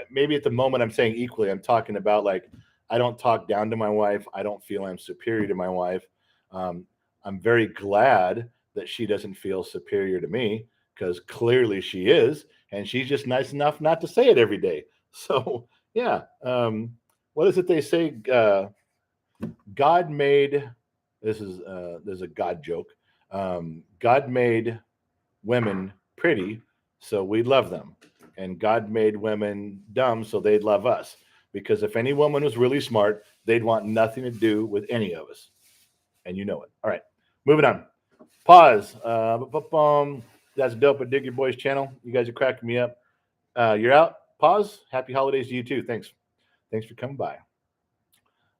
[SPEAKER 2] maybe at the moment I'm saying equally, I'm talking about like I don't talk down to my wife. I don't feel I'm superior to my wife. Um, I'm very glad that she doesn't feel superior to me because clearly she is, and she's just nice enough not to say it every day. So yeah, what is it they say? God made this is there's a God joke. God made women pretty, so we love them, and God made women dumb, so they'd love us. Because if any woman was really smart, they'd want nothing to do with any of us, and you know it. All right, moving on. Pause. That's dope. At Dig Your Boys channel. You guys are cracking me up. You're out. Pause. Happy holidays to you too. Thanks. Thanks for coming by.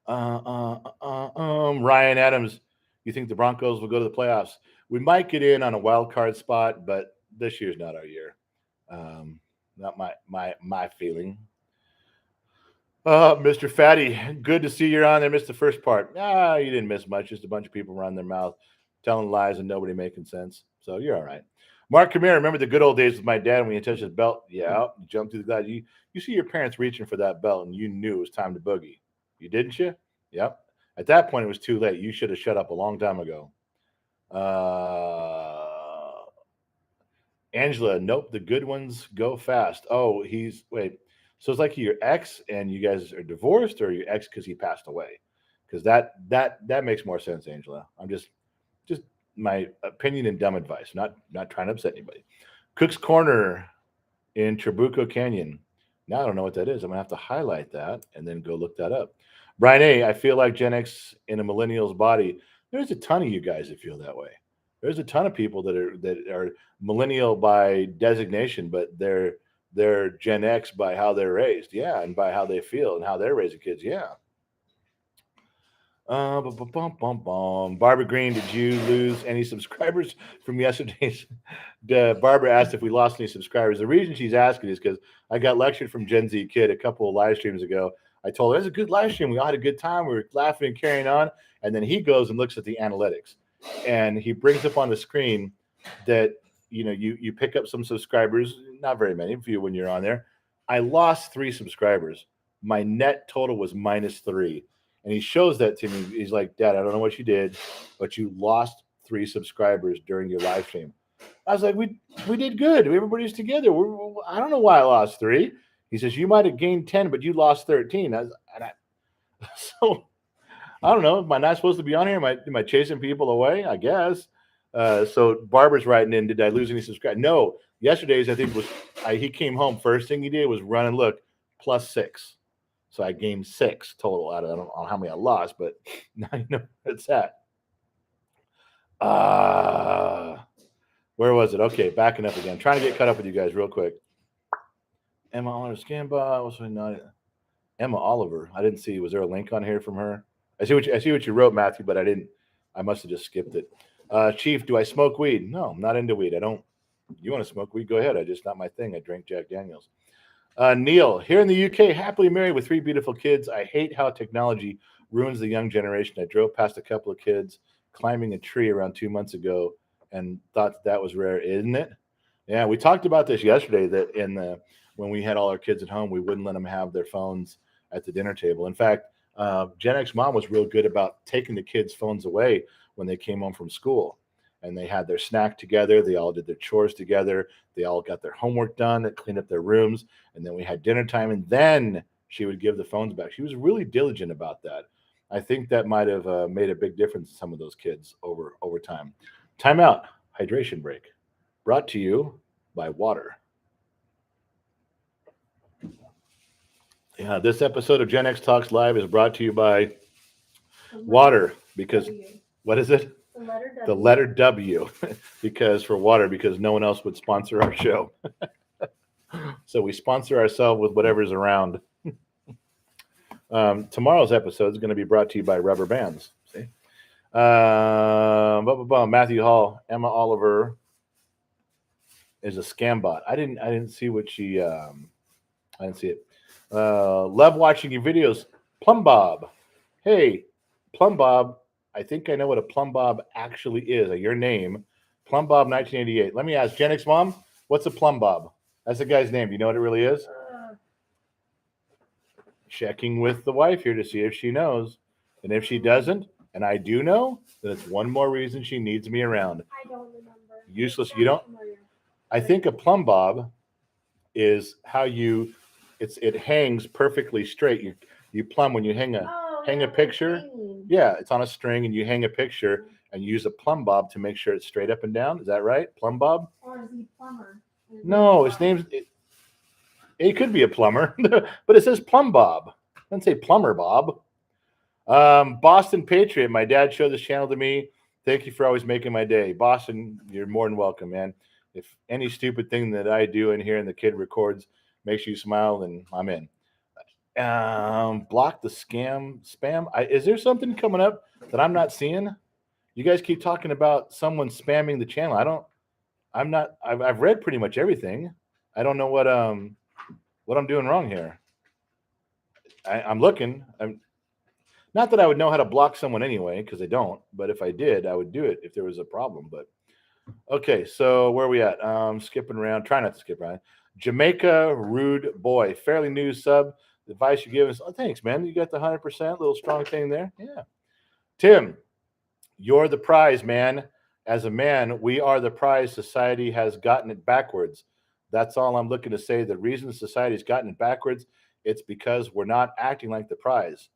[SPEAKER 2] Ryan Adams, you think the Broncos will go to the playoffs? We might get in on a wild card spot, but this year's not our year. Not my feeling. Mr. Fatty, good to see you're on there. Missed the first part. You didn't miss much. Just a bunch of people running their mouth, telling lies, and nobody making sense. So you're all right. Mark, come here. Remember the good old days with my dad when you touched his belt? Yeah, you jumped through the glass. You see your parents reaching for that belt, and you knew it was time to boogie. You didn't you? Yep. At that point, it was too late. You should have shut up a long time ago. Angela, nope. The good ones go fast. Oh, he's wait. So it's like your ex, and you guys are divorced, or your ex because he passed away. Because that makes more sense, Angela. I'm just my opinion and dumb advice. Not trying to upset anybody. Cook's Corner in Trabuco Canyon. Now I don't know what that is. I'm gonna have to highlight that and then go look that up. Brian A, I feel like Gen X in a millennial's body. There's a ton of you guys that feel that way. There's a ton of people that are millennial by designation, but they're Gen X by how they're raised, yeah, and by how they feel and how they're raising kids, yeah. Barbara Green, did you lose any subscribers from yesterday's? Barbara asked if we lost any subscribers. The reason she's asking is because I got lectured from Gen Z Kid a couple of live streams ago. I told her, it was a good live stream. We all had a good time. We were laughing and carrying on. And then he goes and looks at the analytics. And he brings up on the screen that, you pick up some subscribers, not very many, few when you're on there. I lost 3 subscribers. My net total was -3. And he shows that to me. He's like, Dad, I don't know what you did, but you lost 3 subscribers during your live stream. I was like, we did good. Everybody's together. I don't know why I lost 3. He says, you might have gained 10, but you lost 13. So I don't know. Am I not supposed to be on here? Am I chasing people away? I guess. So Barbara's writing in, did I lose any subscribers? No. Yesterday's, I think, he came home. First thing he did was run and look, +6. So I gained 6 total. I don't know how many I lost, but now you know where it's at. Where was it? Okay, backing up again. Trying to get caught up with you guys real quick. Emma Oliver Scamba. What's my not Emma Oliver? I didn't see. Was there a link on here from her? I see what you wrote, Matthew, but I didn't. I must have just skipped it. Chief, do I smoke weed? No, I'm not into weed. I don't. You want to smoke weed? Go ahead. I just not my thing. I drink Jack Daniels. Neil, here in the UK, happily married with 3 beautiful kids. I hate how technology ruins the young generation. I drove past a couple of kids climbing a tree around 2 months ago and thought that was rare, isn't it? Yeah, we talked about this yesterday. That when we had all our kids at home, we wouldn't let them have their phones at the dinner table. In fact, Gen X mom was real good about taking the kids' phones away when they came home from school. And they had their snack together. They all did their chores together. They all got their homework done. They cleaned up their rooms. And then we had dinner time. And then she would give the phones back. She was really diligent about that. I think that might have made a big difference to some of those kids over time. Time out. Hydration break. Brought to you by water. Yeah, this episode of Gen X Talks Live is brought to you by water. Because what is it?
[SPEAKER 1] The letter W,
[SPEAKER 2] because for water, because no one else would sponsor our show. So we sponsor ourselves with whatever's around. Tomorrow's episode is going to be brought to you by Rubber Bands. See, Matthew Hall, Emma Oliver is a scam bot. I didn't see what she. I didn't see it. Love watching your videos, Plum Bob. Hey, Plum Bob. I think I know what a Plum Bob actually is. Your name, Plum Bob 1988. Let me ask Gen X Mom, what's a Plum Bob? That's the guy's name. Do you know what it really is? Checking with the wife here to see if she knows. And if she doesn't, and I do know, then it's one more reason she needs me around.
[SPEAKER 1] I don't remember.
[SPEAKER 2] Useless. You don't? I think a plumb bob is how it hangs perfectly straight. You plumb when you hang a picture. Yeah, it's on a string and you hang a picture and you use a plumb bob to make sure it's straight up and down. Is that right? Plumb bob?
[SPEAKER 1] Or is he plumber?
[SPEAKER 2] No, his name's... It could be a plumber, but it says Plumb Bob. It doesn't say Plumber Bob. Boston Patriot. My dad showed this channel to me. Thank you for always making my day. Boston, you're more than welcome, man. If any stupid thing that I do in here and the kid records makes you smile, then I'm in. Block the spam. Is there something coming up that I'm not seeing? You guys keep talking about someone spamming the channel. I've read pretty much everything. I don't know what I'm doing wrong here. I'm looking. Not that I would know how to block someone anyway, because I don't. But if I did, I would do it if there was a problem. But okay, so where are we at? Skipping around. Try not to skip around. Jamaica Rude Boy, fairly new sub. The advice you give us. Oh, thanks, man. You got the 100% little strong thing there. Yeah. Tim, you're the prize, man. As a man, we are the prize. Society has gotten it backwards. That's all I'm looking to say. The reason society's gotten it backwards, it's because we're not acting like the prize.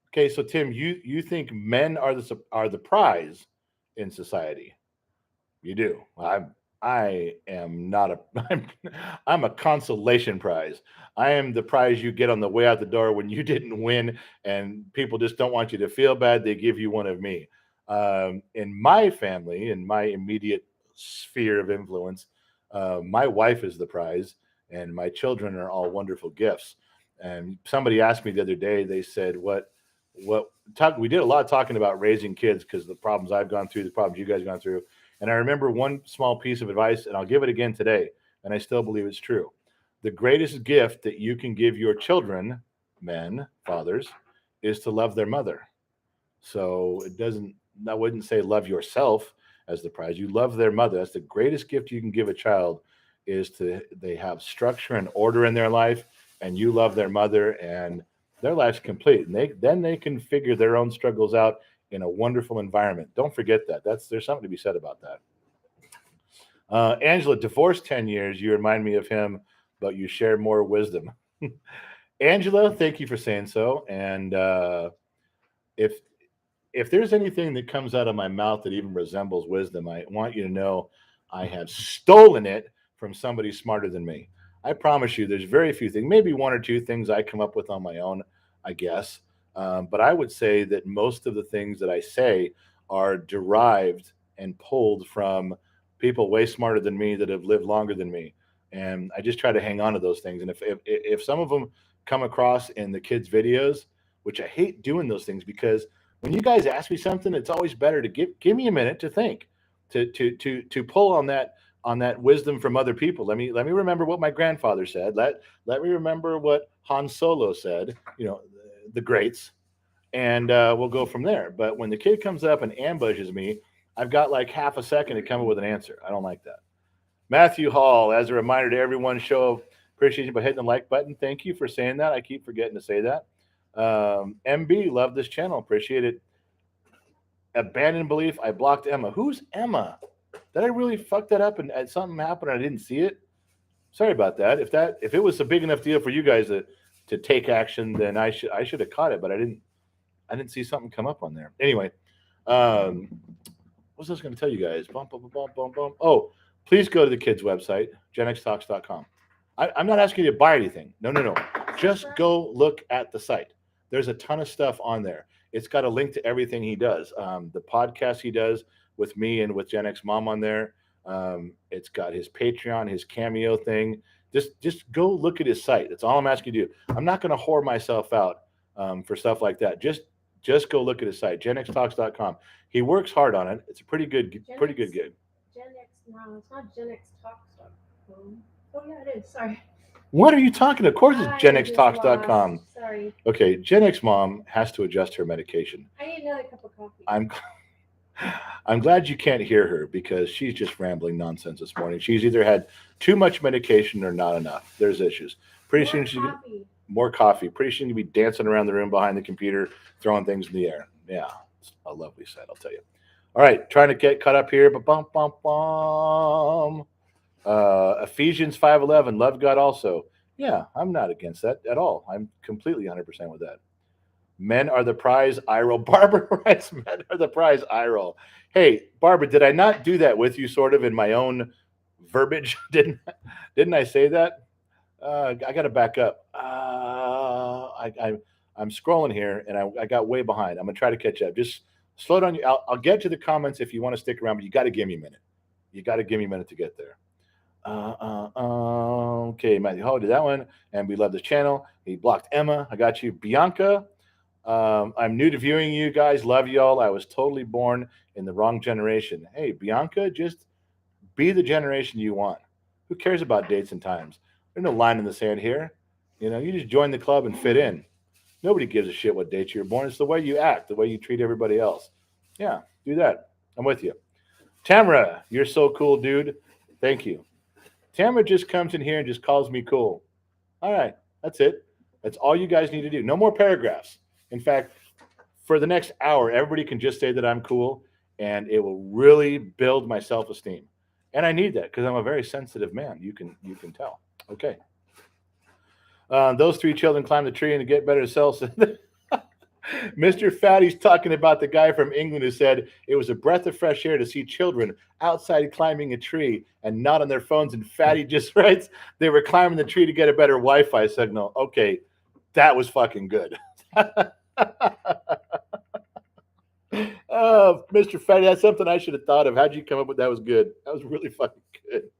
[SPEAKER 2] Okay, so Tim, you think men are the prize in society? You do. I am not I'm a consolation prize. I am the prize you get on the way out the door when you didn't win, and people just don't want you to feel bad. They give you one of me. In my family, in my immediate sphere of influence, my wife is the prize, and my children are all wonderful gifts. And somebody asked me the other day, they said, we did a lot of talking about raising kids because the problems I've gone through, the problems you guys have gone through. And I remember one small piece of advice, and I'll give it again today, and I still believe it's true. The greatest gift that you can give your children, men, fathers, is to love their mother. So I wouldn't say love yourself as the prize. You love their mother. That's the greatest gift you can give a child, is they have structure and order in their life, and you love their mother, and their life's complete. And then they can figure their own struggles out in a wonderful environment. Don't forget that. There's something to be said about that. Angela, divorced 10 years. You remind me of him, but you share more wisdom. Angela, thank you for saying so. And if there's anything that comes out of my mouth that even resembles wisdom, I want you to know I have stolen it from somebody smarter than me. I promise you, there's very few things, maybe one or two things I come up with on my own, I guess. But I would say that most of the things that I say are derived and pulled from people way smarter than me that have lived longer than me. And I just try to hang on to those things. And if some of them come across in the kids' videos, which I hate doing those things, because when you guys ask me something, it's always better to give me a minute to think, to pull on that wisdom from other people. Let me remember what my grandfather said. Let me remember what Han Solo said, the greats, and we'll go from there. But when the kid comes up and ambushes me, I've got like half a second to come up with an answer. I don't like that. Matthew Hall, as a reminder to everyone, show appreciation by hitting the like button. Thank you for saying that. I keep forgetting to say that. MB, love this channel. Appreciate it. Abandoned belief. I blocked Emma. Who's Emma? Did I really fuck that up and something happened and I didn't see it? Sorry about that. If it was a big enough deal for you guys to take action, then I should have caught it, but I didn't see something come up on there. Anyway, what was I going to tell you guys? Oh, please go to the kids' website, genxtalks.com. I'm not asking you to buy anything. No. Just go look at the site. There's a ton of stuff on there. It's got a link to everything he does. The podcast he does with me and with Gen X Mom on there. It's got his Patreon, his Cameo thing. Just go look at his site. That's all I'm asking you to do. I'm not going to whore myself out for stuff like that. Just go look at his site, genxtalks.com. He works hard on it. It's a pretty good gig.
[SPEAKER 1] Gen X, no, it's not Gen X Talks.com. Oh yeah, it is. Sorry.
[SPEAKER 2] What are you talking? Of course, it's
[SPEAKER 1] I just
[SPEAKER 2] genxtalks.com.
[SPEAKER 1] lost. Sorry.
[SPEAKER 2] Okay, Gen X Mom has to adjust her medication.
[SPEAKER 1] I need another cup of coffee.
[SPEAKER 2] I'm glad you can't hear her because she's just rambling nonsense this morning. She's either had too much medication or not enough. There's issues. Pretty soon she's more coffee. Pretty soon you'll be dancing around the room behind the computer, throwing things in the air. Yeah, it's a lovely sight, I'll tell you. All right, trying to get caught up here, but Ephesians 5:11, love God also. Yeah, I'm not against that at all. I'm completely 100% with that. Men are the prize, eye roll. Barbara writes, men are the prize, eye roll. Hey, Barbara, did I not do that with you sort of in my own verbiage? Didn't I say that? I got to back up. I'm scrolling here, and I got way behind. I'm going to try to catch up. Just slow down. I'll get to the comments if you want to stick around, but you got to give me a minute. You got to give me a minute to get there. Okay, Matthew Ho did that one, and we love this channel. He blocked Emma. I got you, Bianca. I'm new to viewing you guys. Love y'all. I was totally born in the wrong generation. Hey, Bianca, just be the generation you want. Who cares about dates and times? There's no line in the sand here. You just join the club and fit in. Nobody gives a shit what date you're born. It's the way you act, the way you treat everybody else. Yeah, do that. I'm with you. Tamara, you're so cool, dude. Thank you. Tamara just comes in here and just calls me cool. All right, that's it. That's all you guys need to do. No more paragraphs. In fact, for the next hour, everybody can just say that I'm cool, and it will really build my self-esteem. And I need that because I'm a very sensitive man. You can tell. Okay. Those three children climbed the tree and to get better selves. Mr. Fatty's talking about the guy from England who said it was a breath of fresh air to see children outside climbing a tree and not on their phones. And Fatty just writes they were climbing the tree to get a better Wi-Fi signal. Okay, that was fucking good. Oh, Mr. Fatty, that's something I should have thought of. How'd you come up with that? Was good. That was really fucking good.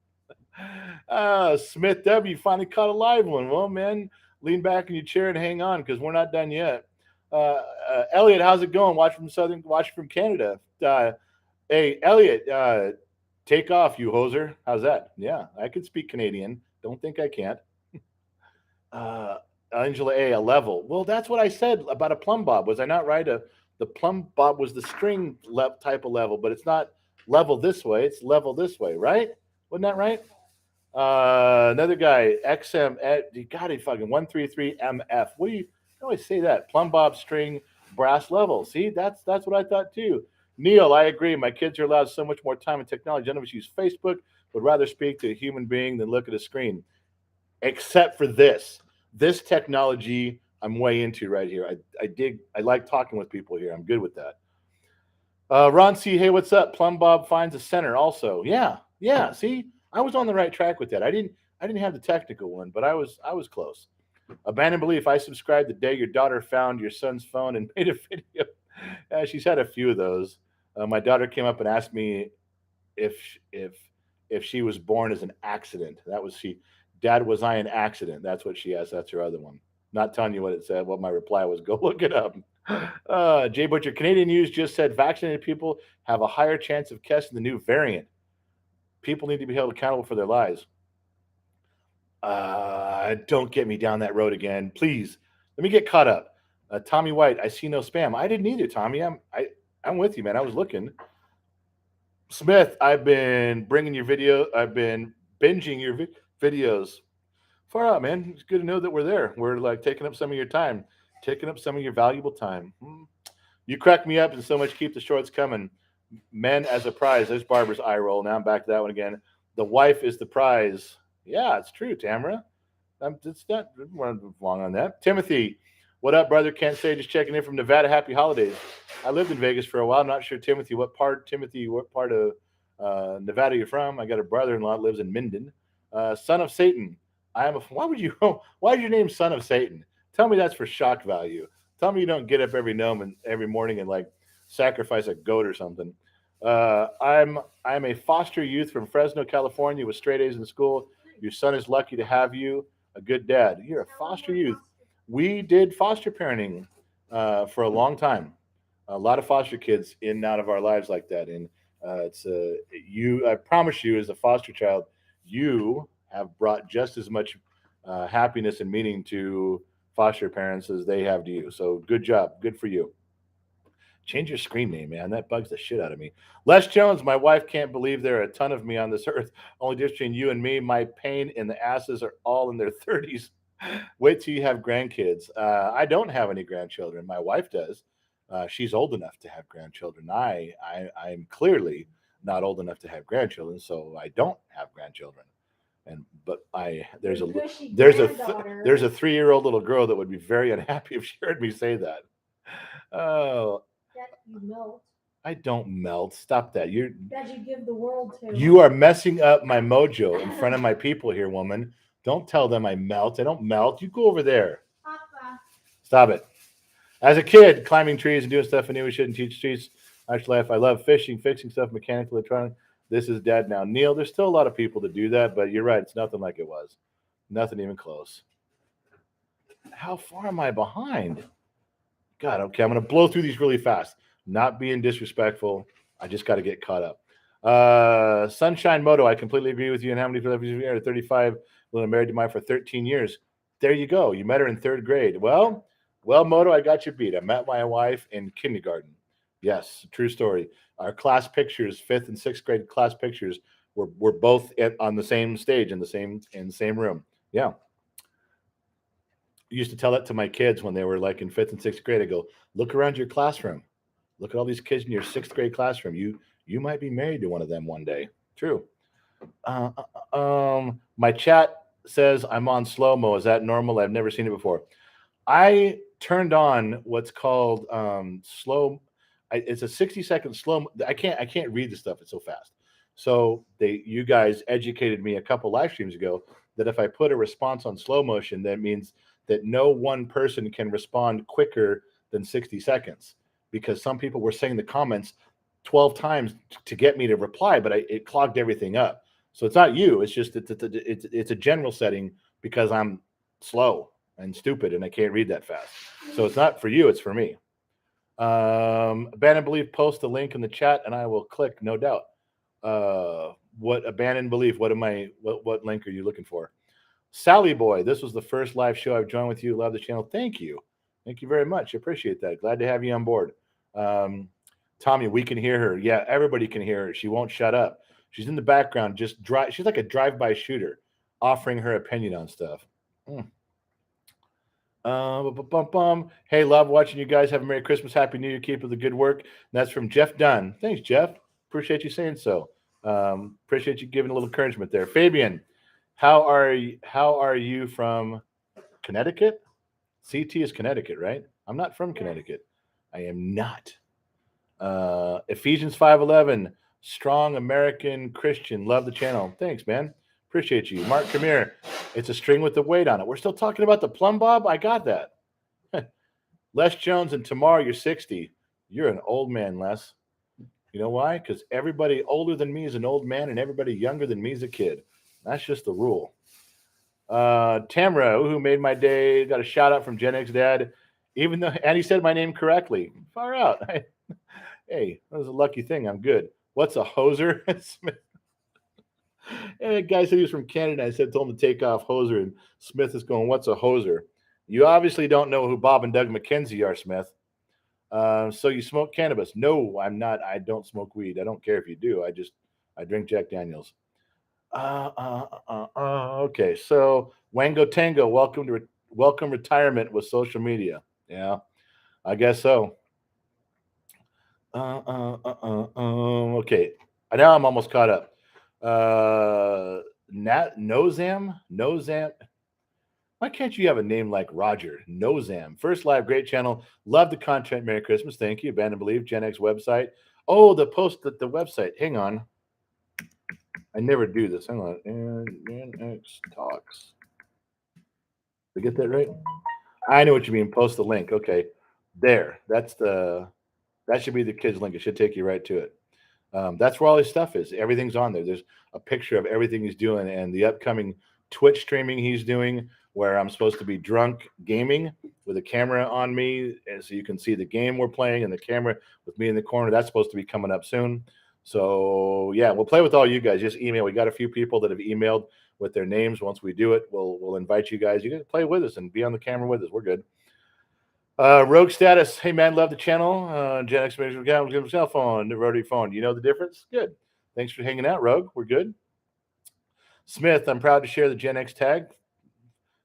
[SPEAKER 2] Smith W. finally caught a live one. Well, man, lean back in your chair and hang on because we're not done yet. Elliot, how's it going? Watch from Canada. Hey, Elliot, take off, you hoser. How's that? Yeah, I can speak Canadian. Don't think I can't. Angela A, a level. Well, that's what I said about a plumb bob. Was I not right? The plumb bob was the string type of level, but it's not level this way. It's level this way, right? Wasn't that right? Another guy, XM, you got it, fucking 133MF. What do you always say that? Plumb bob string brass level. See, that's what I thought too. Neil, I agree. My kids are allowed so much more time and technology. None of us use Facebook. Would rather speak to a human being than look at a screen. Except for this technology I'm way into right here. I like talking with people here. I'm good with that. Ron C, hey, what's up? Plumb bob finds a center also. Yeah. See, I was on the right track with that. I didn't have the technical one, but I was close. Abandoned belief. I subscribed the day your daughter found your son's phone and made a video. She's had a few of those. My daughter came up and asked me if she was born as an accident. That was she. Dad, was I an accident? That's what she asked. That's her other one. Not telling you what it said. What my reply was, go look it up. Jay Butcher, Canadian News just said vaccinated people have a higher chance of catching the new variant. People need to be held accountable for their lies. Don't get me down that road again, please. Let me get caught up. Tommy White, I see no spam. I didn't either, Tommy. I'm with you, man. I was looking. Smith, I've been bringing your video. I've been binging your videos. Far out, man. It's good to know that we're there. We're like taking up some of your time, taking up some of your valuable time. You crack me up and so much. Keep the shorts coming. Men as a prize. There's Barbara's eye roll. Now I'm back to that one again. The wife is the prize. Yeah, it's true, Tamara. It's not wrong on that. Timothy, what up, brother? Can't say, just checking in from Nevada. Happy holidays. I lived in Vegas for a while. I'm not sure, Timothy, what part of Nevada you're from. I got a brother-in-law that lives in Minden. Son of Satan. Why is your name Son of Satan? Tell me that's for shock value. Tell me you don't get up every morning and like sacrifice a goat or something. I'm a foster youth from Fresno, California, with straight A's in school. Your son is lucky to have you, a good dad. You're a foster youth. We did foster parenting for a long time. A lot of foster kids in and out of our lives like that, and it's you. I promise you, as a foster child, you have brought just as much happiness and meaning to foster parents as they have to you. So good job, good for you. Change your screen name, man. That bugs the shit out of me. Les Jones, my wife can't believe there are a ton of me on this earth. Only difference between you and me, my pain in the asses are all in their 30s. Wait till you have grandkids. I don't have any grandchildren. My wife does. She's old enough to have grandchildren. I'm clearly not old enough to have grandchildren, so I don't have grandchildren. And but I there's a 3-year-old little girl that would be very unhappy if she heard me say that. Oh,
[SPEAKER 1] that you melt,
[SPEAKER 2] I don't melt. Stop that.
[SPEAKER 1] that you give the world to.
[SPEAKER 2] You are messing up my mojo in front of my people here, woman. Don't tell them I melt. I don't melt. You go over there.
[SPEAKER 1] Papa.
[SPEAKER 2] Stop it. As a kid, climbing trees and doing stuff I knew we shouldn't teach streets. Actually, life. I love fishing, fixing stuff, mechanical, electronic. This is dead now. Neil, there's still a lot of people that do that, but you're right. It's nothing like it was. Nothing even close. How far am I behind? God, okay, I'm going to blow through these really fast. Not being disrespectful. I just got to get caught up. Sunshine Moto, I completely agree with you. And how many people have you 35? Well, I'm married to mine for 13 years. There you go. You met her in 3rd grade. Well, Moto, I got you beat. I met my wife in kindergarten. Yes, true story. Our class pictures, 5th and 6th grade class pictures, were both on the same stage in the same room. Yeah. I used to tell that to my kids when they were like in 5th and 6th grade. I go, look around your classroom. Look at all these kids in your 6th grade classroom. You might be married to one of them one day. True. My chat says I'm on slow mo. Is that normal? I've never seen it before. I turned on what's called slow. It's a 60-second slow. I can't read the stuff. It's so fast. So you guys educated me a couple live streams ago that if I put a response on slow motion, that means that no one person can respond quicker than 60 seconds, because some people were saying the comments 12 times to get me to reply, but it clogged everything up. So it's not you. It's just it's a general setting because I'm slow and stupid and I can't read that fast. So it's not for you. It's for me. Abandoned Belief, post the link in the chat and I will click, no doubt. What Abandoned Belief? What link are you looking for? Sally Boy, this was the first live show I've joined with you. Love the channel. Thank you. Thank you very much. I appreciate that. Glad to have you on board. Tommy, we can hear her. Yeah, everybody can hear her. She won't shut up. She's in the background, just she's like a drive-by shooter, offering her opinion on stuff. Hey, love watching you guys. Have a Merry Christmas, Happy New Year. Keep up the good work. And that's from Jeff Dunn. Thanks, Jeff. Appreciate you saying so. Appreciate you giving a little encouragement there. Fabian, how are you from Connecticut? CT is Connecticut, right? I'm not from Connecticut. I am not. Ephesians 5:11, strong American Christian. Love the channel. Thanks, man. Appreciate you. Mark, come here. It's a string with the weight on it. We're still talking about the plumb bob? I got that. Les Jones, and tomorrow you're 60. You're an old man, Les. You know why? Because everybody older than me is an old man and everybody younger than me is a kid. That's just the rule. Tamara, who made my day, got a shout out from Gen X Dad, even though, and he said my name correctly. Far out. Hey, that was a lucky thing. I'm good. What's a hoser? And the guy said he was from Canada. I told him to take off hoser, and Smith is going, what's a hoser? You obviously don't know who Bob and Doug McKenzie are, Smith. So you smoke cannabis? No, I'm not. I don't smoke weed. I don't care if you do. I drink Jack Daniels. Okay, so Wango Tango, welcome retirement with social media. Yeah, I guess so. Okay, now I'm almost caught up. Nozam. Why can't you have a name like Roger? Nozam. First live, great channel. Love the content. Merry Christmas. Thank you. Abandoned Belief, Gen X website. Oh, the post at the website. Hang on. I never do this. Hang on. Gen X Talks. Did I get that right? I know what you mean. Post the link. Okay. There. That should be the kids link. It should take you right to it. That's where all his stuff is. Everything's on there. There's a picture of everything he's doing and the upcoming Twitch streaming he's doing, where I'm supposed to be drunk gaming with a camera on me, and so you can see the game we're playing and the camera with me in the corner. That's supposed to be coming up soon. So yeah, we'll play with all you guys. Just email. We got a few people that have emailed with their names. Once we do it, we'll invite you guys. You can play with us and be on the camera with us. We're good. Rogue status. Hey man, love the channel. Gen X Major give cell phone, the rotary phone. You know the difference? Good. Thanks for hanging out, Rogue. We're good. Smith, I'm proud to share the Gen X tag.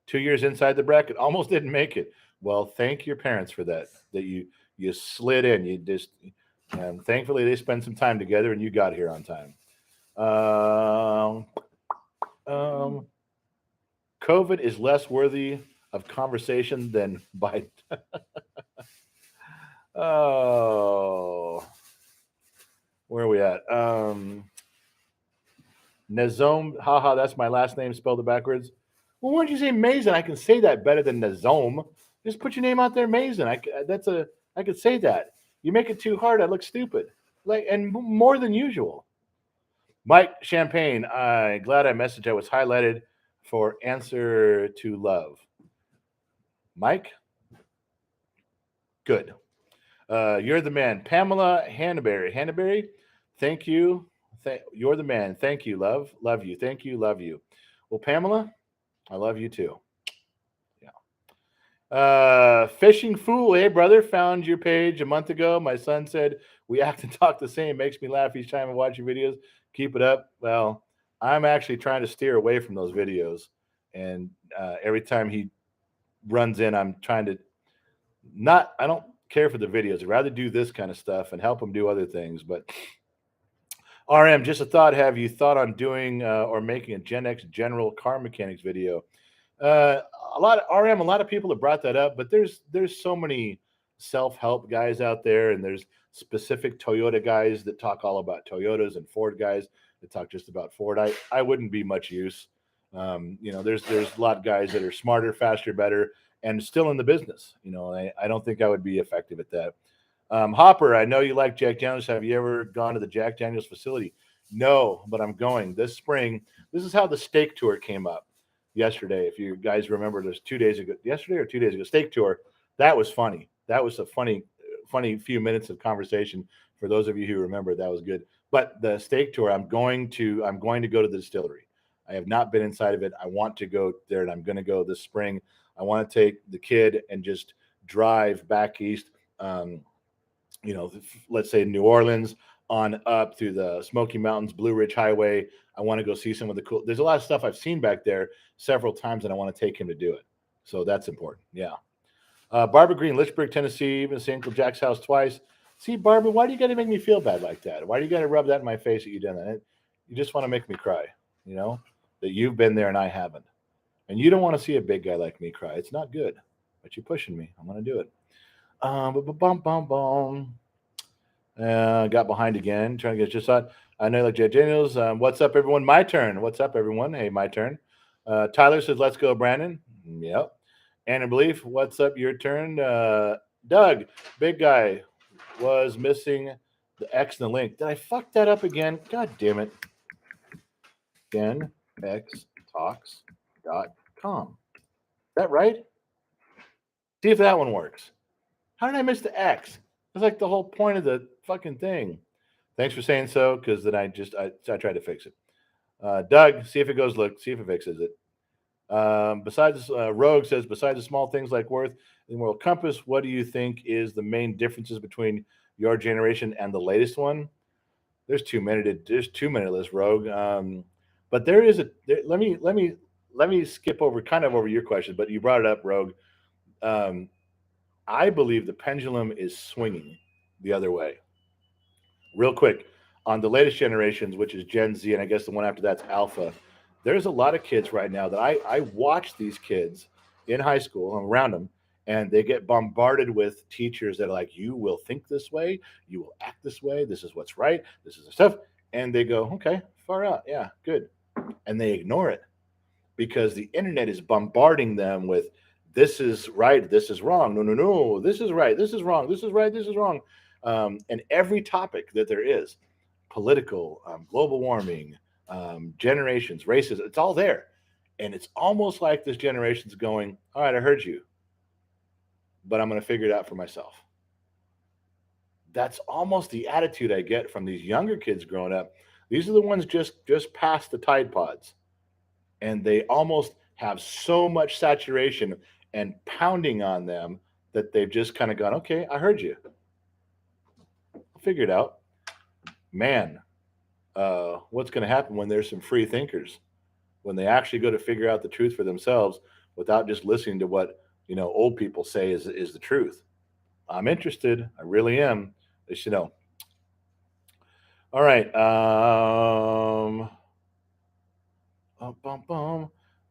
[SPEAKER 2] 2 years inside the bracket, almost didn't make it. Well, thank your parents for that. That you slid in. You just and thankfully they spent some time together and you got here on time. COVID is less worthy of conversation than Biden. Oh, where are we at? Nazome, haha, that's my last name spelled it backwards. Well, why don't you say Mason? I can say that better than Nazome. Just put your name out there, Mason. I could say that. You make it too hard, I look stupid. Like and more than usual. Mike Champagne, I glad I messaged. I was highlighted for answer to love. Mike, good. You're the man. Pamela Hannaberry, thank you. You're the man. Thank you, love. Love you. Thank you. Love you. Well, Pamela, I love you too. Yeah. Fishing Fool, hey brother, found your page a month ago. My son said we act and talk the same. Makes me laugh each time I watch your videos. Keep it up. Well, I'm actually trying to steer away from those videos, and every time he runs in, I'm trying to not. I don't care for the videos. I'd rather do this kind of stuff and help him do other things. But RM, just a thought. Have you thought on doing or making a Gen X general car mechanics video? Uh, a lot of RM, a lot of people have brought that up, but there's so many self-help guys out there, and there's specific Toyota guys that talk all about Toyotas and Ford guys that talk just about Ford. I wouldn't be much use. There's a lot of guys that are smarter, faster, better, and still in the business. I don't think I would be effective at that. Hopper, I know you like Jack Daniels. Have you ever gone to the Jack Daniels facility? No, but I'm going this spring. This is how the steak tour came up yesterday. If you guys remember, there's 2 days ago, yesterday or 2 days ago, steak tour. That was funny. That was a funny few minutes of conversation. For those of you who remember, that was good. But the steak tour, I'm going to go to the distillery. I have not been inside of it. I want to go there, and I'm going to go this spring. I want to take the kid and just drive back east. Let's say New Orleans on up through the Smoky Mountains, Blue Ridge Highway. I want to go see some of the cool. There's a lot of stuff I've seen back there several times, and I want to take him to do it. So that's important. Yeah. Barbara Green, Lynchburg, Tennessee. Even to Uncle Jack's house twice. See, Barbara, why do you got to make me feel bad like that? Why do you got to rub that in my face that you done that? You just want to make me cry. That you've been there and I haven't, and you don't want to see a big guy like me cry. It's not good, but you're pushing me. I'm going to do it. Got behind again, trying to get just on. I know, like Jay Daniels. What's up, everyone? My turn. What's up, everyone? Hey, my turn. Tyler says, "Let's go, Brandon." Yep. Anna Belief, what's up? Your turn. Doug, big guy, was missing the X and the link. Did I fuck that up again? God damn it. GenXTalks.com. Is that right? See if that one works. How did I miss the X? That's like the whole point of the fucking thing. Thanks for saying so, because then I tried to fix it. Doug, see if it goes. Look, see if it fixes it. Besides, Rogue says, besides the small things like worth and moral compass, what do you think is the main differences between your generation and the latest one? There's too many to list, Rogue. But there is let me skip over over your question, but you brought it up, Rogue. I believe the pendulum is swinging the other way. Real quick, on the latest generations, which is Gen Z, and I guess the one after that's Alpha, there's a lot of kids right now that I watch these kids in high school. I'm around them, and they get bombarded with teachers that are like, you will think this way, you will act this way, this is what's right, this is the stuff. And they go, okay, far out, yeah, good. And they ignore it because the internet is bombarding them with this is right, this is wrong. No, no, no, this is right, this is wrong, this is right, this is wrong. And every topic that there is, political, global warming, generations, races, it's all there. And it's almost like this generation's going, all right, I heard you, but I'm going to figure it out for myself. That's almost the attitude I get from these younger kids growing up. These are the ones just past the Tide Pods, and they almost have so much saturation and pounding on them that they've just kind of gone, okay, I heard you. I'll figure it out. Man, what's going to happen when there's some free thinkers, when they actually go to figure out the truth for themselves without just listening to what old people say is the truth? I'm interested. I really am. They should know. All right.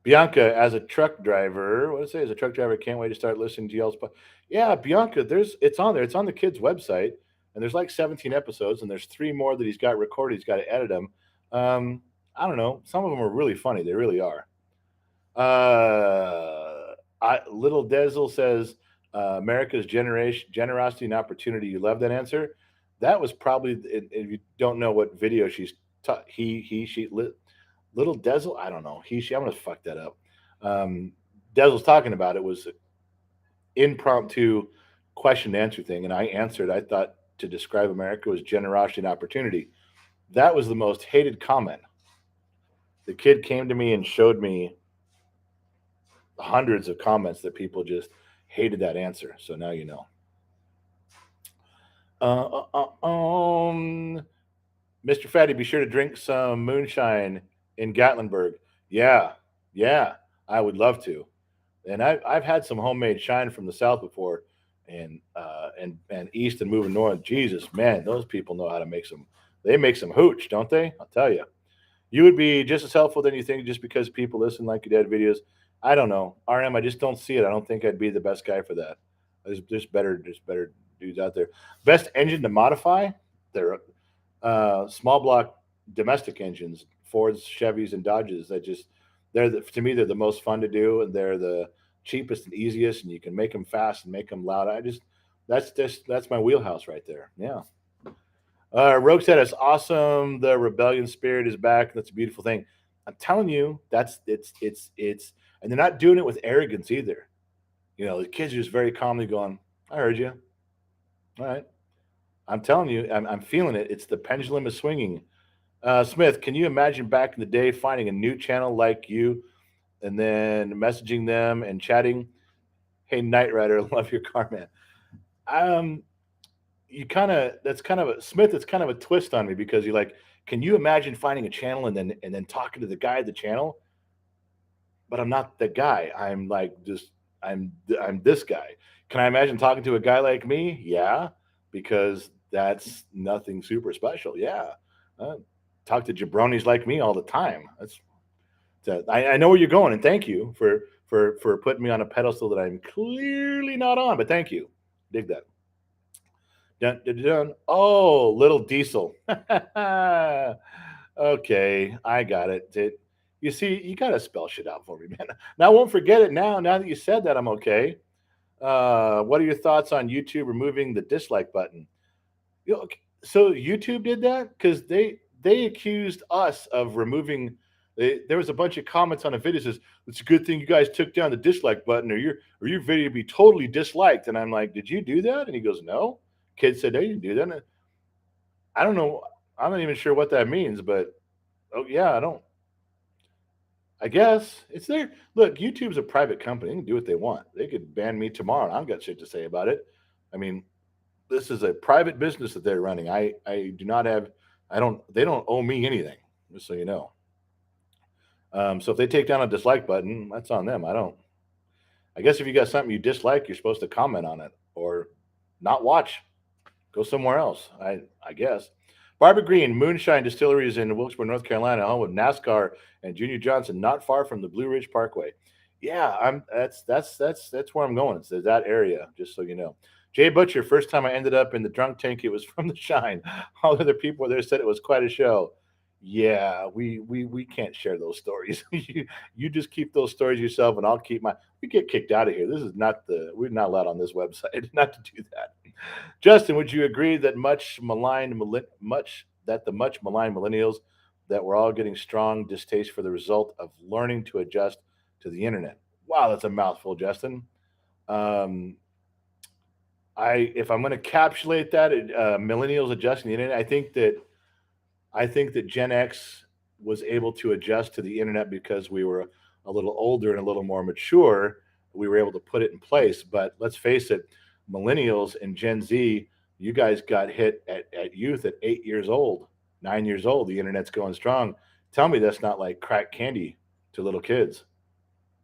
[SPEAKER 2] Bianca, as a truck driver, what did it say? As a truck driver, can't wait to start listening to y'all's. Yeah, Bianca, it's on there. It's on the kid's website, and there's like 17 episodes, and there's three more that he's got recorded. He's got to edit them. I don't know. Some of them are really funny. They really are. Little Dezel says, America's generosity and opportunity. You love that answer. That was probably, if you don't know what video she's, she, Little Dezel, I don't know. I'm going to fuck that up. Dezel's talking about it was an impromptu question and answer thing. And I answered, I thought to describe America was generosity and opportunity. That was the most hated comment. The kid came to me and showed me hundreds of comments that people just hated that answer. So now you know. Mr. Fatty, be sure to drink some moonshine in Gatlinburg. Yeah, yeah, I would love to. And I've had some homemade shine from the south before, and east and moving north. Jesus, man, those people know how to make some. They make some hooch, don't they? I'll tell you. You would be just as helpful than you think, just because people listen like your dad videos. I don't know, RM. I just don't see it. I don't think I'd be the best guy for that. There's better dudes out there. Best engine to modify? They're small block domestic engines, Fords, Chevys, and Dodges. To me, they're the most fun to do, and they're the cheapest and easiest, and you can make them fast and make them loud. That's my wheelhouse right there. Yeah. Rogue said it's awesome. The rebellion spirit is back. That's a beautiful thing. I'm telling you, and they're not doing it with arrogance either. The kids are just very calmly going, I heard you. All right. I'm telling you, I'm feeling it. It's the pendulum is swinging. Smith, can you imagine back in the day finding a new channel like you and then messaging them and chatting? Hey, Knight Rider, love your car, man. That's kind of a Smith. It's kind of a twist on me because you're like, can you imagine finding a channel and then talking to the guy at the channel? But I'm not the guy. I'm like I'm this guy. Can I imagine talking to a guy like me? Yeah, because that's nothing super special. Yeah, talk to jabronis like me all the time. I know where you're going, and thank you for putting me on a pedestal that I'm clearly not on. But thank you, dig that. Dun, dun, dun. Oh, little diesel. Okay, I got it. You see, you got to spell shit out for me, man. Now I won't forget it now. Now that you said that, I'm okay. What are your thoughts on YouTube removing the dislike button? So YouTube did that because they accused us of removing. There was a bunch of comments on a video that says it's a good thing you guys took down the dislike button, or your video would be totally disliked. And I'm like, did you do that? And he goes, no. Kid said, no, you didn't do that. And I don't know. I'm not even sure what that means, but yeah, I don't. I guess it's there. Look, YouTube's a private company. They can do what they want. They could ban me tomorrow. I've got shit to say about it. I mean, this is a private business that they're running. I do not have. They don't owe me anything. Just so you know. So if they take down a dislike button, that's on them. I don't. I guess if you got something you dislike, you're supposed to comment on it or not watch. Go somewhere else. I guess. Barbara Green, Moonshine Distilleries in Wilkesboro, North Carolina, home with NASCAR and Junior Johnson, not far from the Blue Ridge Parkway. Yeah, that's where I'm going. It's that area, just so you know. Jay Butcher, first time I ended up in the drunk tank, it was from the Shine. All other people there said it was quite a show. Yeah, we can't share those stories. You just keep those stories yourself, and I'll keep my. We get kicked out of here. This is not the. We're not allowed on this website not to do that. Justin, would you agree that much maligned millennials that we're all getting strong distaste for the result of learning to adjust to the internet? Wow, that's a mouthful, Justin. Um, I if I'm going to capsulate that, millennials adjusting the internet, I think that Gen X was able to adjust to the internet because we were a little older and a little more mature. We were able to put it in place. But let's face it, millennials and Gen Z, you guys got hit at youth at 8 years old, 9 years old. The internet's going strong. Tell me that's not like crack candy to little kids.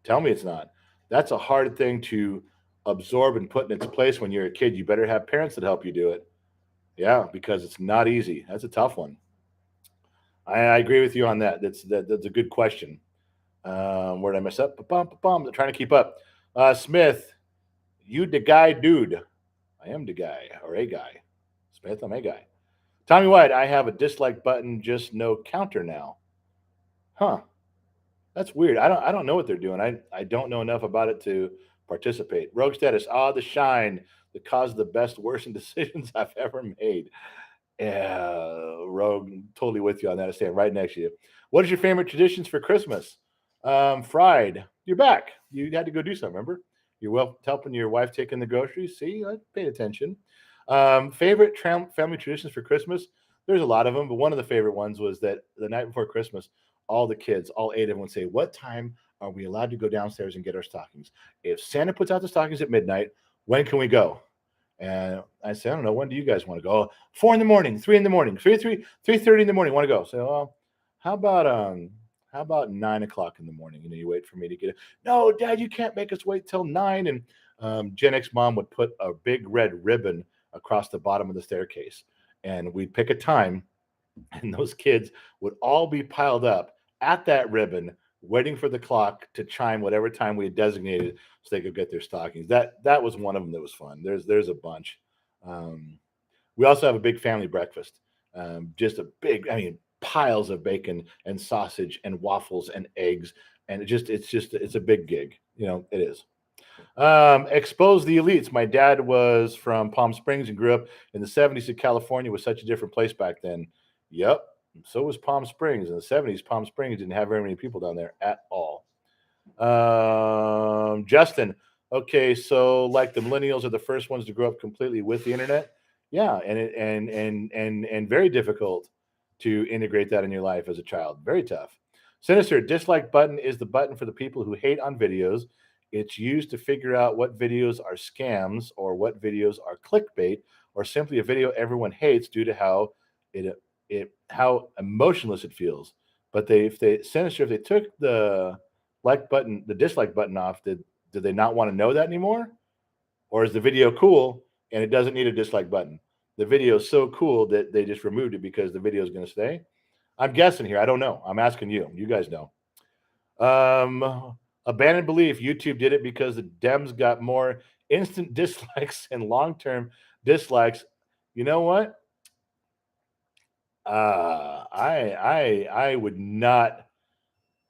[SPEAKER 2] Tell me it's not. That's a hard thing to absorb and put in its place when you're a kid. You better have parents that help you do it. Yeah, because it's not easy. That's a tough one. I agree with you on that. That's a good question. Where did I mess up? Ba-bum, ba-bum. I'm trying to keep up. Smith, you the guy, dude. I am the guy or a guy. Smith, I'm a guy. Tommy White, I have a dislike button, just no counter now. Huh? That's weird. I don't know what they're doing. I don't know enough about it to participate. Rogue status. Ah, the shine that caused the best worst decisions I've ever made. Yeah, Rogue, totally with you on that. I stand right next to you. What is your favorite traditions for Christmas? Fried. You're back. You had to go do something, remember? You're well helping your wife taking the groceries. See, I paid attention. Favorite family traditions for Christmas? There's a lot of them, but one of the favorite ones was that the night before Christmas, all the kids, all eight of them would say, "What time are we allowed to go downstairs and get our stockings? If Santa puts out the stockings at midnight, when can we go?" And I said, I don't know. When do you guys want to go? "Oh, 4 in the morning, 3 in the morning, 3:30 in the morning. Want to go?" So, well, how about how about 9 o'clock in the morning? You wait for me to get it. No, Dad, you can't make us wait till 9. And Gen X mom would put a big red ribbon across the bottom of the staircase, and we'd pick a time, and those kids would all be piled up at that ribbon waiting for the clock to chime whatever time we had designated so they could get their stockings. That was one of them that was fun. There's a bunch. um, we also have a big family breakfast. Just a big, I mean, piles of bacon and sausage and waffles and eggs, and it's a big gig. It is. Expose the elites. My dad was from Palm Springs and grew up in the 70s in California. Was such a different place back then. Yep. So was Palm Springs. In the 70s, Palm Springs didn't have very many people down there at all. Justin, okay, so like the millennials are the first ones to grow up completely with the internet. Yeah, and very difficult to integrate that in your life as a child. Very tough. Sinister, dislike button is the button for the people who hate on videos. It's used to figure out what videos are scams or what videos are clickbait or simply a video everyone hates due to it how emotionless it feels. But if they sinister, if they took the dislike button off, did they not want to know that anymore? Or is the video cool and it doesn't need a dislike button? The video is so cool that they just removed it because the video is going to stay. I'm guessing here. I don't know. I'm asking you. You guys know. Abandoned belief. YouTube did it because the Dems got more instant dislikes and long-term dislikes. You know what? I would not.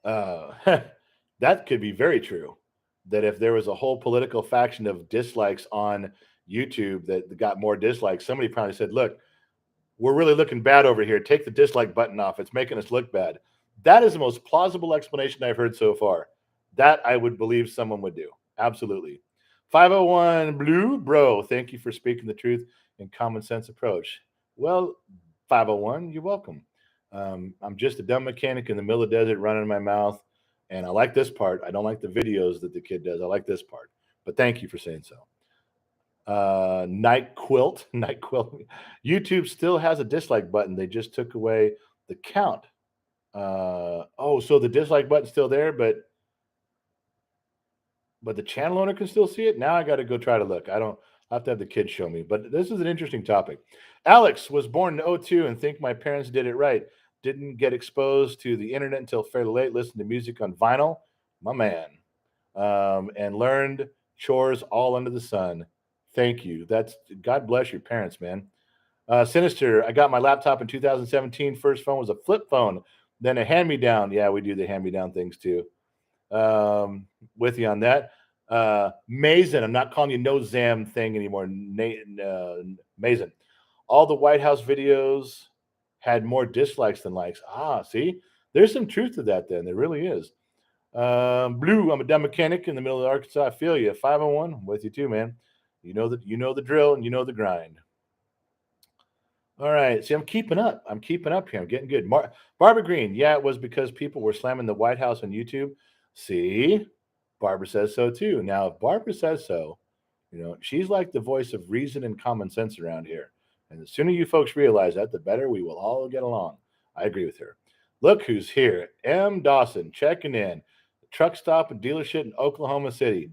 [SPEAKER 2] That could be very true. That if there was a whole political faction of dislikes on YouTube that got more dislikes, somebody probably said, "Look, we're really looking bad over here. Take the dislike button off. It's making us look bad." That is the most plausible explanation I've heard so far. That I would believe someone would do. Absolutely. 501 Blue Bro, thank you for speaking the truth and common sense approach. Well, 501, you're welcome. I'm just a dumb mechanic in the middle of the desert running my mouth. And I like this part. I don't like the videos that the kid does. I like this part. But thank you for saying so. Night Quilt. Night Quilt. YouTube still has a dislike button. They just took away the count. So the dislike button's still there, but the channel owner can still see it. Now I got to go try to look. I have to have the kids show me. But this is an interesting topic. Alex was born in '02 and think my parents did it right. Didn't get exposed to the internet until fairly late. Listened to music on vinyl, my man, and learned chores all under the sun. Thank you. That's God bless your parents, man. Sinister, I got my laptop in 2017. First phone was a flip phone, then a hand-me-down. Yeah, we do the hand-me-down things too. With you on that. Mason, I'm not calling you no Zam thing anymore. Mason. All the White House videos had more dislikes than likes. See, there's some truth to that. Then there really is. Blue, I'm a dumb mechanic in the middle of Arkansas. I feel you. 501, I'm with you too, man. You know the drill and you know the grind. All right. See, I'm keeping up. I'm keeping up here. I'm getting good. Barbara Green. Yeah, it was because people were slamming the White House on YouTube. See, Barbara says so too. Now, if Barbara says so, she's like the voice of reason and common sense around here. And the sooner you folks realize that, the better we will all get along. I agree with her. Look who's here. M. Dawson checking in. Truck stop and dealership in Oklahoma City.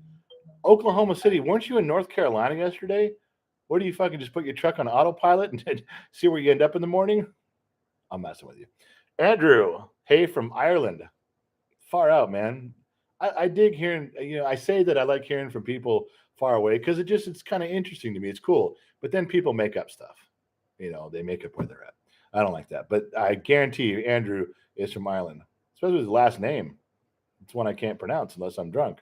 [SPEAKER 2] Oklahoma City, weren't you in North Carolina yesterday? What do you fucking just put your truck on autopilot and see where you end up in the morning? I'm messing with you. Andrew, hey from Ireland. Far out, man. I dig hearing, I say that I like hearing from people far away because it's kind of interesting to me. It's cool. But then people make up stuff. They make up where they're at. I don't like that. But I guarantee you, Andrew is from Ireland, especially with his last name. It's one I can't pronounce unless I'm drunk,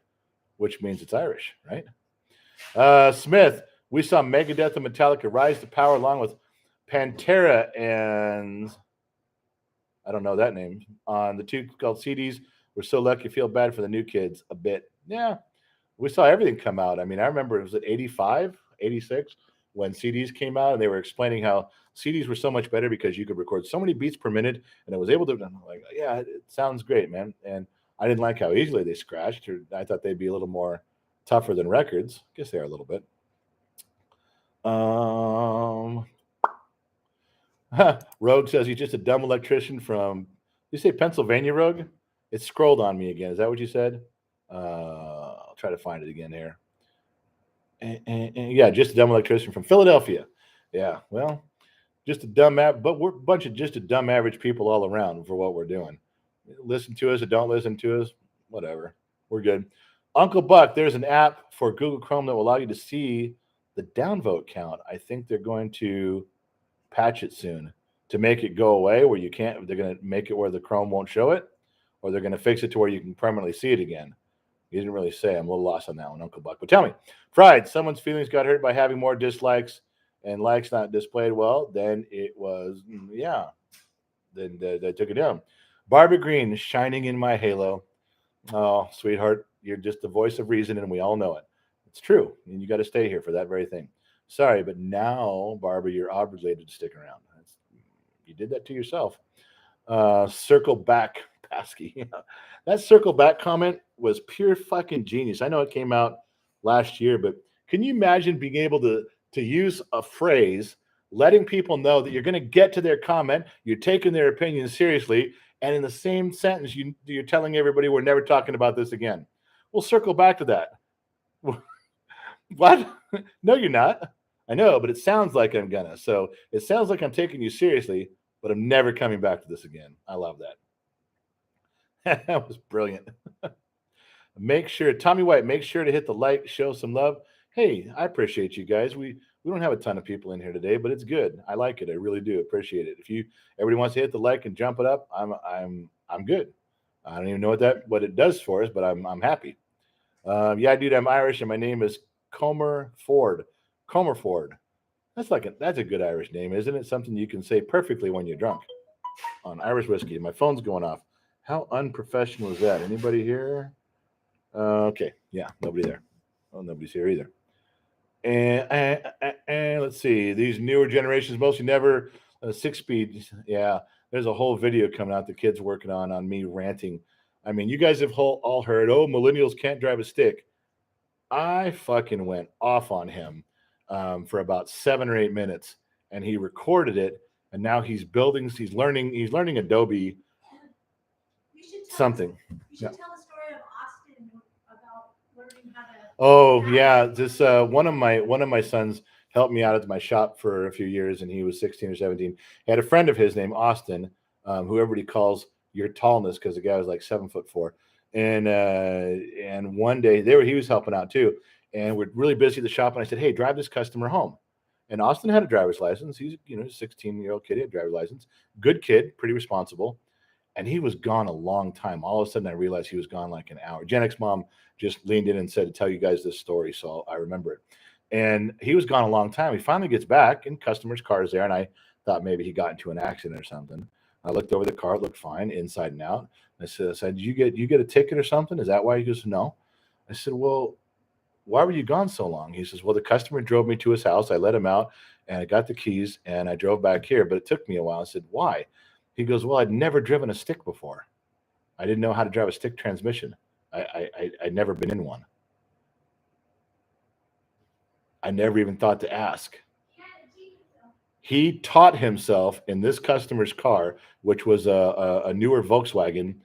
[SPEAKER 2] which means it's Irish, right? Smith, we saw Megadeth and Metallica rise to power along with Pantera and I don't know that name on the two called CDs. We're so lucky. Feel bad for the new kids a bit. Yeah, we saw everything come out. I mean, I remember it was at 85, 86 when CDs came out and they were explaining how CDs were so much better because you could record so many beats per minute and it was able to, I'm like, yeah, it sounds great, man. And I didn't like how easily they scratched. Or I thought they'd be a little more tougher than records. I guess they are a little bit. Rogue says he's just a dumb electrician from, you say Pennsylvania, Rogue? It scrolled on me again. Is that what you said? I'll try to find it again here. And yeah, just a dumb electrician from Philadelphia. Yeah, well, just a dumb, but we're a bunch of just a dumb average people all around for what we're doing. Listen to us or don't listen to us, whatever. We're good. Uncle Buck, there's an app for Google Chrome that will allow you to see the downvote count. I think they're going to patch it soon to make it go away where you can't. They're going to make it where the Chrome won't show it, or they're going to fix it to where you can permanently see it again. He didn't really say. I'm a little lost on that one, Uncle Buck. But tell me, Fried, someone's feelings got hurt by having more dislikes and likes not displayed well. Then it was, yeah. Then they took it down. Barbara Green, shining in my halo. Oh, sweetheart, you're just the voice of reason, and we all know it. It's true, and you got to stay here for that very thing. Sorry, but now, Barbara, you're obligated to stick around. You did that to yourself. Circle back, Pasky. That circle back comment was pure fucking genius. I know it came out last year, but can you imagine being able to use a phrase, letting people know that you're going to get to their comment, you're taking their opinion seriously, and in the same sentence, you're telling everybody we're never talking about this again. We'll circle back to that. What? No, you're not. I know, but it sounds like I'm gonna. So it sounds like I'm taking you seriously, but I'm never coming back to this again. I love that. That was brilliant. Make sure, Tommy White, make sure to hit the like, show some love. Hey, I appreciate you guys. We don't have a ton of people in here today, but it's good. I like it. I really do appreciate it. If everybody wants to hit the like and jump it up, I'm good. I don't even know what it does for us, but I'm happy. Yeah, dude, I'm Irish and my name is Comer Ford. Comer Ford. That's a good Irish name, isn't it? Something you can say perfectly when you're drunk on Irish whiskey. My phone's going off. How unprofessional is that? Anybody here? Okay, yeah, nobody there. Oh, nobody's here either. And let's see, these newer generations mostly never 6-speed. Yeah, there's a whole video coming out the kids working on me ranting. I mean, you guys have all heard, oh, millennials can't drive a stick. I fucking went off on him for about 7 or 8 minutes, and he recorded it. And now he's learning Adobe something.
[SPEAKER 1] You should tell the story of Austin about learning how to.
[SPEAKER 2] Oh yeah, this one of my sons helped me out at my shop for a few years, and he was 16 or 17. He had a friend of his named Austin, who everybody calls your tallness because the guy was like 7'4". And one day he was helping out too, and we're really busy at the shop. And I said, "Hey, drive this customer home." And Austin had a driver's license. He's, 16-year-old kid, he had a driver's license. Good kid, pretty responsible. And he was gone a long time. All of a sudden, I realized he was gone like an hour. Gen X mom just leaned in and said to tell you guys this story, so I remember it. And he was gone a long time. He finally gets back, and customer's car is there, and I thought maybe he got into an accident or something. I looked over the car; it looked fine, inside and out. I said, "You get a ticket or something? Is that why?" He goes, "No." I said, "Well, why were you gone so long?" He says, "Well, the customer drove me to his house. I let him out, and I got the keys, and I drove back here, but it took me a while." I said, "Why?" He goes, "Well, I'd never driven a stick before. I didn't know how to drive a stick transmission. I'd never been in one. I never even thought to ask." He taught himself in this customer's car, which was a newer Volkswagen.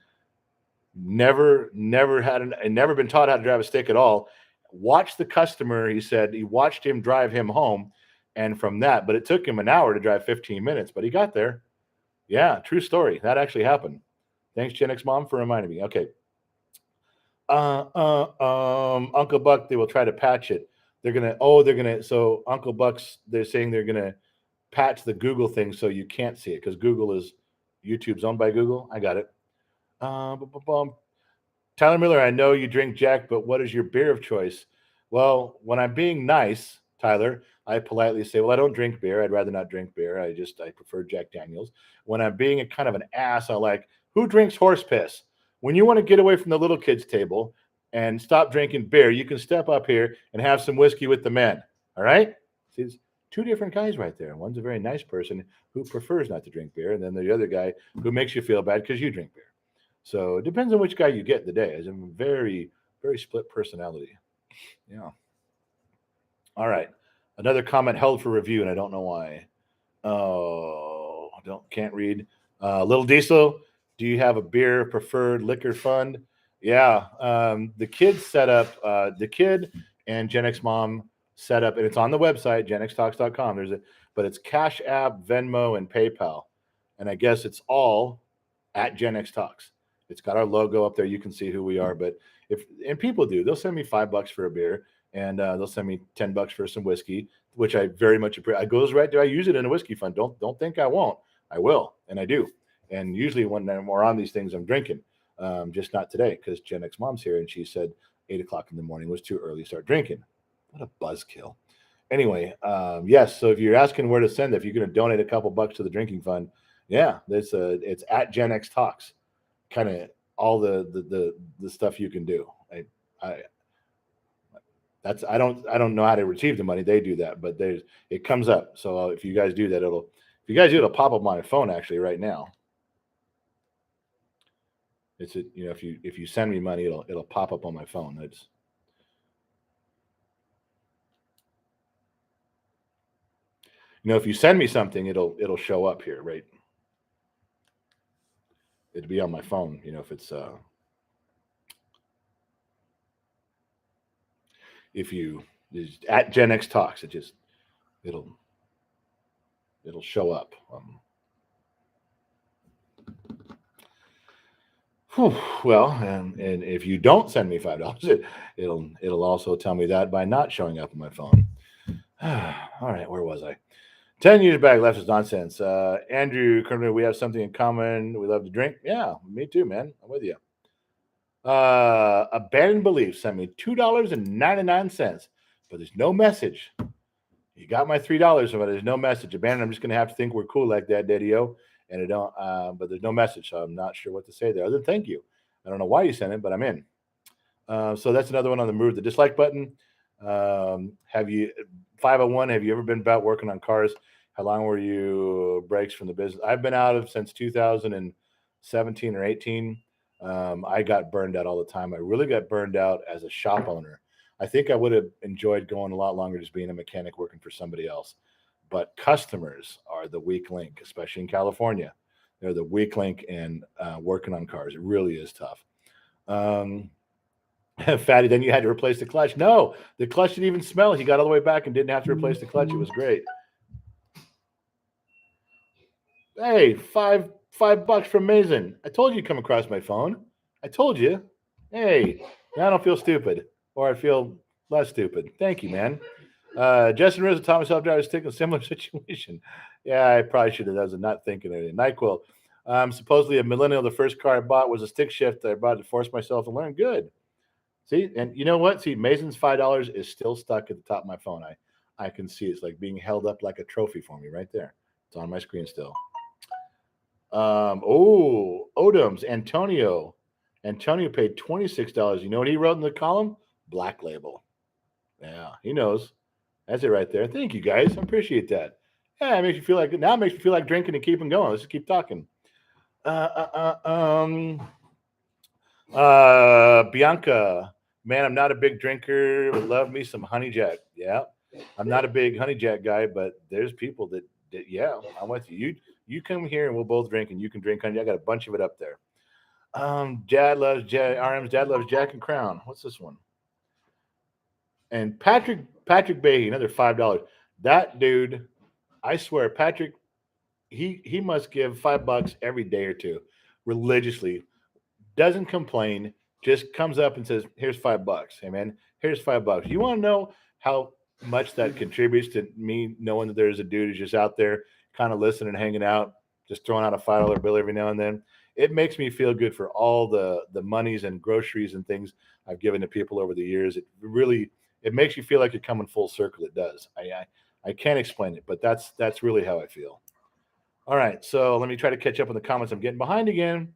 [SPEAKER 2] Never been taught how to drive a stick at all. Watched the customer. He said he watched him drive him home, and from that, but it took him an hour to drive 15 minutes, but he got there. Yeah, true story. That actually happened. Thanks, Gen X Mom, for reminding me. Okay. Uncle Buck, they will try to patch it. So Uncle Buck's, they're saying they're gonna patch the Google thing so you can't see it because YouTube's owned by Google. I got it. Tyler Miller, I know you drink Jack, but what is your beer of choice? Well, when I'm being nice, Tyler, I politely say, well, I don't drink beer. I'd rather not drink beer. I prefer Jack Daniels. When I'm being a kind of an ass, I like, who drinks horse piss? When you want to get away from the little kids table and stop drinking beer, you can step up here and have some whiskey with the men. All right? See, it's two different guys right there. One's a very nice person who prefers not to drink beer, and then the other guy who makes you feel bad because you drink beer. So it depends on which guy you get in the day. It's a very, very split personality. Yeah. All right. Another comment held for review, and I don't know why. Oh, can't read. Little Diesel, do you have a beer preferred liquor fund? Yeah. The kid set up, the kid and Gen X Mom set up, and it's on the website, genxtalks.com. But it's Cash App, Venmo, and PayPal. And I guess it's all at Gen X Talks. It's got our logo up there. You can see who we are. But and people do, they'll send me $5 for a beer, and they'll send me $10 for some whiskey, which I very much appreciate. I goes right there. I use it in a whiskey fund. Don't think I won't. I will, and I do. And usually when we're on these things, I'm drinking. Just not today because Gen X Mom's here, and she said 8:00 in the morning was too early to start drinking. What a buzzkill. Anyway, yes. So if you're asking where to send it, if you're going to donate a couple bucks to the drinking fund, yeah, it's at Gen X Talks. Kind of all the stuff you can do. I don't know how to retrieve the money. They do that, but it comes up. So if you guys do that, it'll pop up on my phone actually right now. If you send me money, it'll pop up on my phone. If you send me something, it'll show up here, right? It'd be on my phone, if it's if you at Gen X Talks, it'll show up. Well, and if you don't send me $5, it'll also tell me that by not showing up on my phone. All right, where was I? 10 years back, left is nonsense. Andrew, currently we have something in common. We love to drink. Yeah, me too, man. I'm with you. Abandoned Belief sent me $2.99, but there's no message. You got my $3, but there's no message. Abandoned, I'm just gonna have to think we're cool like that, Daddy-O. And but there's no message, so I'm not sure what to say there. Other than thank you. I don't know why you sent it, but I'm in. So that's another one on the move. The dislike button. Have you 501? Have you ever been about working on cars? How long were you breaks from the business? I've been out of since 2017 or 18. I got burned out all the time. I really got burned out as a shop owner. I think I would have enjoyed going a lot longer just being a mechanic working for somebody else. But customers are the weak link, especially in California. They're the weak link in working on cars. It really is tough. Fatty, then you had to replace the clutch. No, the clutch didn't even smell. He got all the way back and didn't have to replace the clutch. It was great. Hey, $5 from Mason. I told you to come across my phone. I told you. Hey, now I don't feel stupid, or I feel less stupid. Thank you, man. Justin Rizzo, Thomas Self-Driver, stick in a similar situation. Yeah, I probably should have. I was not thinking of it. NyQuil. Supposedly a millennial. The first car I bought was a stick shift. I bought it to force myself to learn. Good. See, and you know what? See, Mason's $5 is still stuck at the top of my phone. I can see it's like being held up like a trophy for me right there. It's on my screen still. Odoms, Antonio. Antonio paid $26. You know what he wrote in the column? Black Label. Yeah, he knows. That's it right there. Thank you guys. I appreciate that. Yeah, it makes you feel like now it makes me feel like drinking and keeping going. Let's just keep talking. Uh, uh, uh, um, Bianca, man, I'm not a big drinker. Would love me some honey jack. Yeah, I'm not a big honey jack guy, but there's people that yeah, I'm with you. You come here and we'll both drink, and you can drink honey. I got a bunch of it up there. Dad loves Jad. RM's dad loves Jack and Crown. What's this one? And Patrick Behe, another $5. That dude, I swear, Patrick, he must give $5 every day or two, religiously. Doesn't complain, just comes up and says, "Here's $5. Hey man, here's $5. You want to know how much that contributes to me knowing that there's a dude who's just out there, kind of listening and hanging out, just throwing out a $5 bill every now and then. It makes me feel good for all the monies and groceries and things I've given to people over the years. It makes you feel like you're coming full circle. It does. I can't explain it, but that's really how I feel. All right, so let me try to catch up on the comments. I'm getting behind again.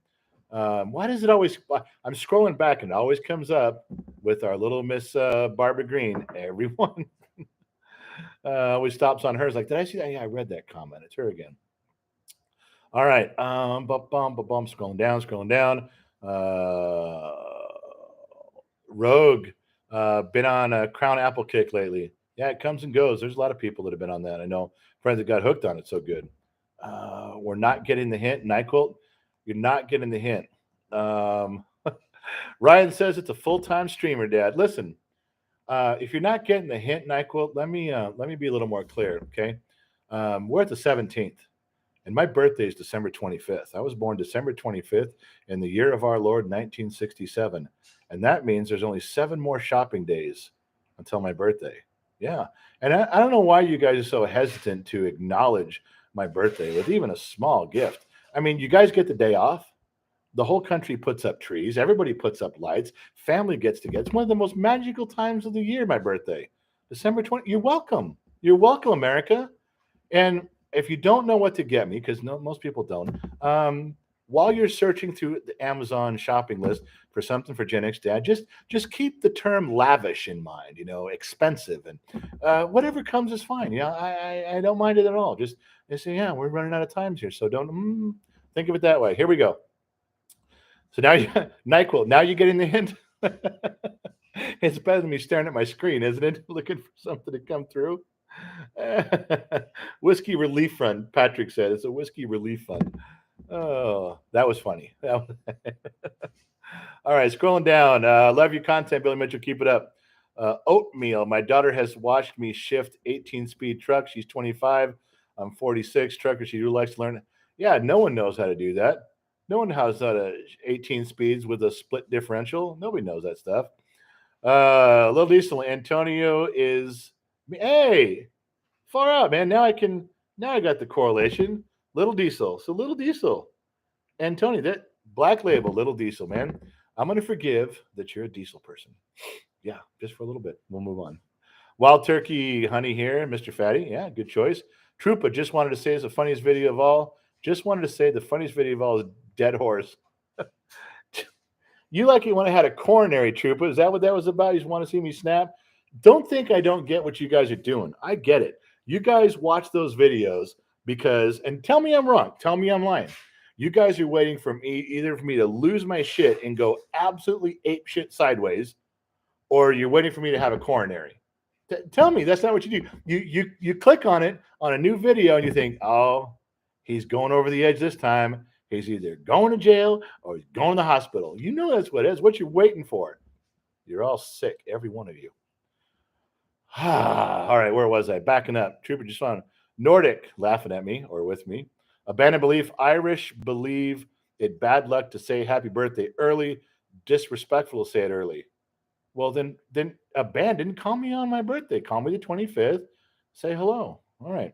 [SPEAKER 2] Why does it always? I'm scrolling back and it always comes up with our little Miss Barbara Green. Everyone always stops on hers. Like, did I see that? Yeah, I read that comment. It's her again. All right. Scrolling down, scrolling down. Uh, Rogue, been on a Crown Apple kick lately. Yeah, it comes and goes. There's a lot of people that have been on that. I know friends that got hooked on it so good. We're not getting the hint. NyQuil, you're not getting the hint. Um, Ryan says it's a full time streamer, Dad. Listen, if you're not getting the hint, NyQuil, let me be a little more clear. Okay, we're at the 17th. And my birthday is December 25th. I was born December 25th in the year of our Lord, 1967. And that means there's only 7 more shopping days until my birthday. Yeah. And I don't know why you guys are so hesitant to acknowledge my birthday with even a small gift. I mean, you guys get the day off. The whole country puts up trees. Everybody puts up lights. Family gets together. It's one of the most magical times of the year, my birthday. December 20th. You're welcome. You're welcome, America. And if you don't know what to get me, because no, most people don't, while you're searching through the Amazon shopping list for something for Gen X Dad, just keep the term lavish in mind. Expensive and whatever comes is fine. I don't mind it at all. Just say, yeah, we're running out of times here, so don't think of it that way. Here we go. So now you Nyquil. Now you're getting the hint. It's better than me staring at my screen, isn't it? Looking for something to come through. Whiskey relief fund, Patrick said. It's a whiskey relief fund. Oh, that was funny. All right, scrolling down. Love your content, Billy Mitchell. Keep it up. Oatmeal. My daughter has watched me shift 18-speed truck. She's 25. I'm 46. Trucker. She likes to learn. Yeah, no one knows how to do that. No one knows how to 18 speeds with a split differential. Nobody knows that stuff. Little Diesel. Antonio is. Hey, far out, man. Now I got the correlation. Little Diesel. So Little Diesel. And Tony, that Black Label, Little Diesel, man. I'm gonna forgive that you're a diesel person. Yeah, just for a little bit. We'll move on. Wild Turkey Honey here, Mr. Fatty. Yeah, good choice. Troopa just wanted to say it's the funniest video of all. Just wanted to say the funniest video of all is Dead Horse. You like it when I had a coronary, Troopa. Is that what that was about? You just want to see me snap? Don't think I don't get what you guys are doing. I get it. You guys watch those videos because, and tell me I'm wrong. Tell me I'm lying. You guys are waiting for me, either for me to lose my shit and go absolutely ape shit sideways, or you're waiting for me to have a coronary. Tell me that's not what you do. You click on it on a new video and you think, oh, he's going over the edge this time. He's either going to jail or he's going to the hospital. You know that's what it is. What you're waiting for. You're all sick, every one of you. All right, where was I? Backing up. Trooper just found Nordic laughing at me or with me. Abandoned belief. Irish believe it bad luck to say happy birthday early. Disrespectful to say it early. Well, then abandon. Call me on my birthday. Call me the 25th. Say hello. All right.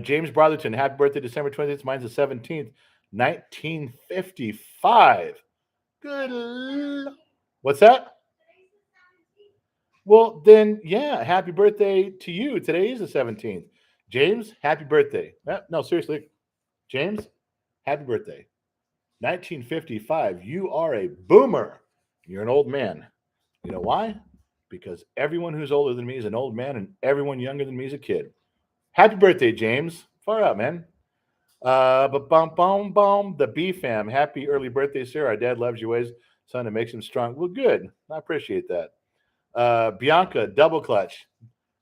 [SPEAKER 2] James Brotherton, happy birthday, December 20th. Mine's the 17th, 1955. Good. What's that? Well, then, yeah, happy birthday to you. Today is the 17th. James, happy birthday. No, seriously. James, happy birthday. 1955. You are a boomer. You're an old man. You know why? Because everyone who's older than me is an old man, and everyone younger than me is a kid. Happy birthday, James. Far out, man. But bum bum bum, the B fam. Happy early birthday, sir. Our dad loves you ways, son, and makes him strong. Well, good. I appreciate that. Bianca, double clutch.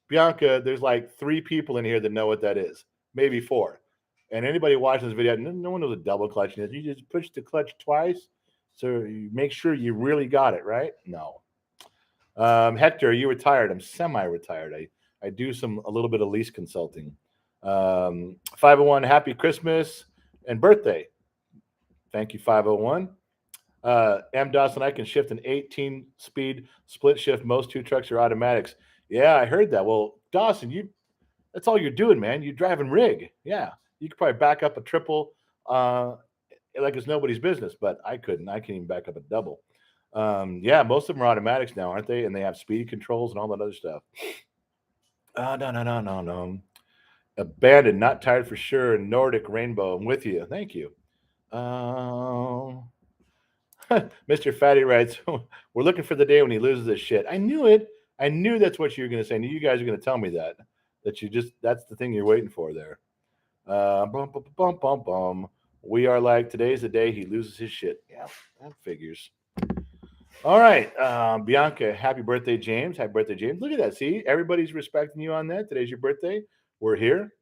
[SPEAKER 2] Bianca, there's like three people in here that know what that is, maybe four. And anybody watching this video, no one knows what double clutching is. You just push the clutch twice, so you make sure you really got it right. No. Hector, are you retired? I'm semi-retired. I do a little bit of lease consulting. 501, happy Christmas and birthday. Thank you, 501. M. Dawson, I can shift an 18 speed split shift. Most two trucks are automatics. Yeah, I heard that. Well, Dawson, that's all you're doing, man. You're driving rig. Yeah. You could probably back up a triple like it's nobody's business, but I couldn't. I can't even back up a double. Yeah, most of them are automatics now, aren't they? And they have speed controls and all that other stuff. No. Abandoned, not tired for sure. Nordic Rainbow, I'm with you. Thank you. Mr. Fatty writes, we're looking for the day when he loses his shit. I knew it. I knew that's what you were going to say. I knew you guys are going to tell me that. That's the thing you're waiting for there. Bum, bum, bum, bum, bum. We are like, today's the day he loses his shit. Yeah, that figures. All right. Bianca, happy birthday, James. Happy birthday, James. Look at that. See, everybody's respecting you on that. Today's your birthday. We're here.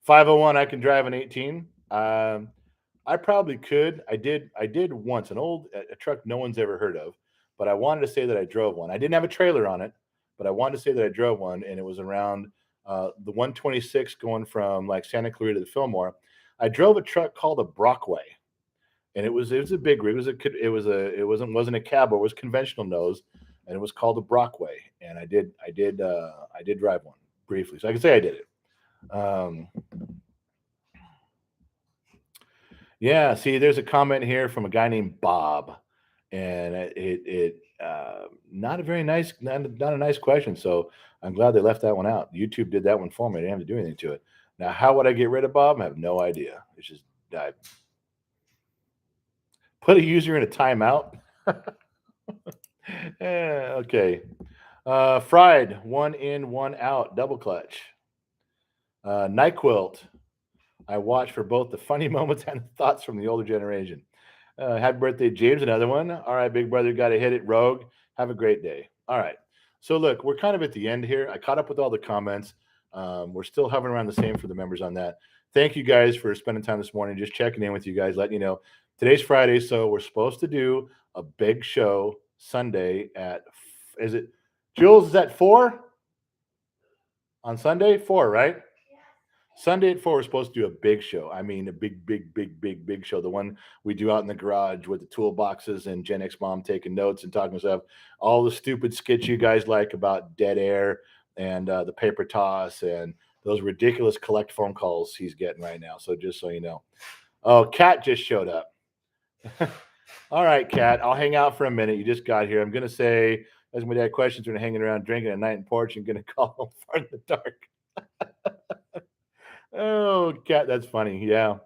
[SPEAKER 2] 501, I can drive an 18. I probably could. I did once, a truck no one's ever heard of, but I wanted to say that I drove one. I didn't have a trailer on it, but I wanted to say that I drove one, and it was around the 126 going from like Santa Clarita to Fillmore. I drove a truck called a Brockway, and it was a big rig. It wasn't a cab, but it was conventional nose, and it was called a Brockway. And I did drive one briefly, so I can say I did it. Yeah, see, there's a comment here from a guy named Bob, and not a very nice, not a nice question. So I'm glad they left that one out. YouTube did that one for me. I didn't have to do anything to it. Now, how would I get rid of Bob? I have no idea. It's just I put a user in a timeout. Okay. Fried, one in, one out, double clutch. NyQuilt. I watch for both the funny moments and the thoughts from the older generation. Happy birthday, James. Another one. All right, big brother, got to hit it. Rogue. Have a great day. All right. So, look, we're kind of at the end here. I caught up with all the comments. We're still hovering around the same for the members on that. Thank you guys for spending time this morning, just checking in with you guys, letting you know. Today's Friday, so we're supposed to do a big show Sunday is it, Jules, is that 4? On Sunday? 4, right? Sunday at 4, we're supposed to do a big show. I mean, a big show. The one we do out in the garage with the toolboxes and Gen X Mom taking notes and talking stuff. All the stupid skits you guys like about dead air and the paper toss and those ridiculous collect phone calls he's getting right now. So just so you know. Oh, Kat just showed up. All right, Kat, I'll hang out for a minute. You just got here. I'm going to say, as my dad questions, we're hanging around drinking at night in porch and going to call him far in the dark. Oh, Cat, that's funny. Yeah.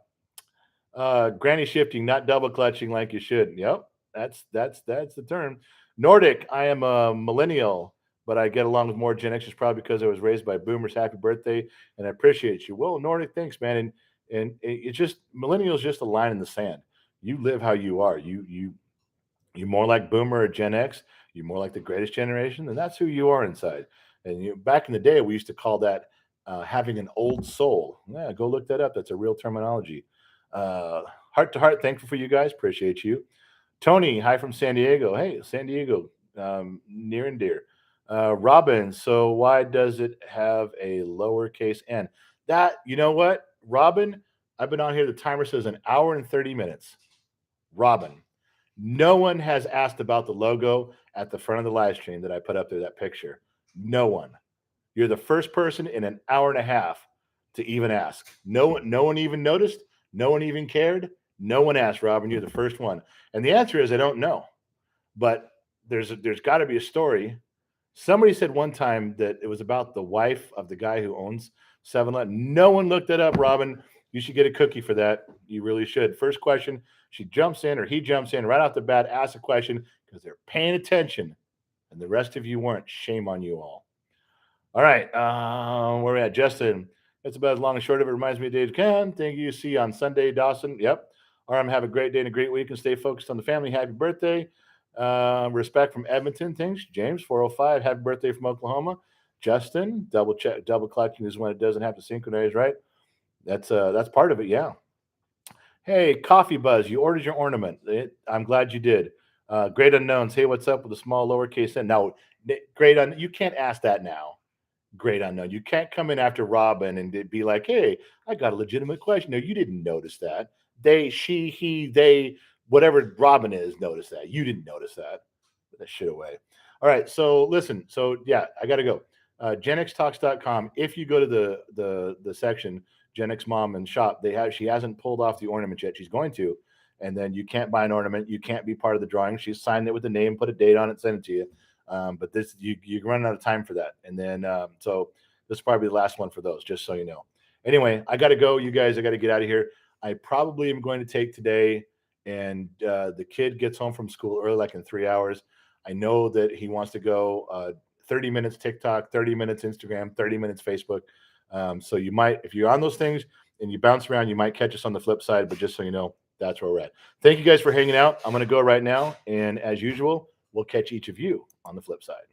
[SPEAKER 2] Granny shifting, not double clutching like you should. Yep. That's the term. Nordic, I am a millennial, but I get along with more Gen Xers probably because I was raised by boomers. Happy birthday, and I appreciate you. Well, Nordic, thanks, man. And it's just millennials just a line in the sand. You live how you are. You're more like boomer or Gen X. You're more like the greatest generation, and that's who you are inside. And back in the day, we used to call that having an old soul. Yeah, go look that up. That's a real terminology. Heart to heart, thankful for you guys. Appreciate you. Tony, hi from San Diego. Hey, San Diego, near and dear. Robin, so why does it have a lowercase n? That, you know what, Robin, I've been on here. The timer says an hour and 30 minutes. Robin, No one has asked about the logo at the front of the live stream that I put up there, that picture. No one. You're the first person in an hour and a half to even ask. No one even noticed. No one even cared. No one asked, Robin. You're the first one. And the answer is I don't know. But there's got to be a story. Somebody said one time that it was about the wife of the guy who owns 7-Eleven. No one looked it up, Robin. You should get a cookie for that. You really should. First question, she jumps in or he jumps in right off the bat, asks a question because they're paying attention, and the rest of you weren't. Shame on you all. All right, where we at? Justin, that's about as long and short of it. Reminds me of days can. Thank you. See you on Sunday, Dawson. Yep. RM, have a great day and a great week and stay focused on the family. Happy birthday. Respect from Edmonton. Thanks. James, 405. Happy birthday from Oklahoma. Justin, double collecting is when it doesn't have to synchronize, right? That's part of it, yeah. Hey, Coffee Buzz, you ordered your ornament. I'm glad you did. Great Unknowns, hey, what's up with the small lowercase n? Now, you can't ask that now. Great Unknown. You can't come in after Robin and be like, hey, I got a legitimate question. No, you didn't notice that. They, she, he, they, whatever Robin is, noticed that. You didn't notice that. Put that shit away. All right. So listen. So yeah, I got to go. GenXTalks.com. If you go to the section, Gen X Mom and Shop, she hasn't pulled off the ornament yet. She's going to. And then you can't buy an ornament. You can't be part of the drawing. She's signed it with a name, put a date on it, sent it to you. But this you're running out of time for that. And then so this is probably the last one for those, just so you know. Anyway, I got to go, you guys. I got to get out of here. I probably am going to take today, and the kid gets home from school early, like in 3 hours. I know that he wants to go 30 minutes TikTok, 30 minutes Instagram, 30 minutes Facebook. So you might, if you're on those things and you bounce around, you might catch us on the flip side. But just so you know, that's where we're at. Thank you guys for hanging out. I'm going to go right now. And as usual, we'll catch each of you on the flip side.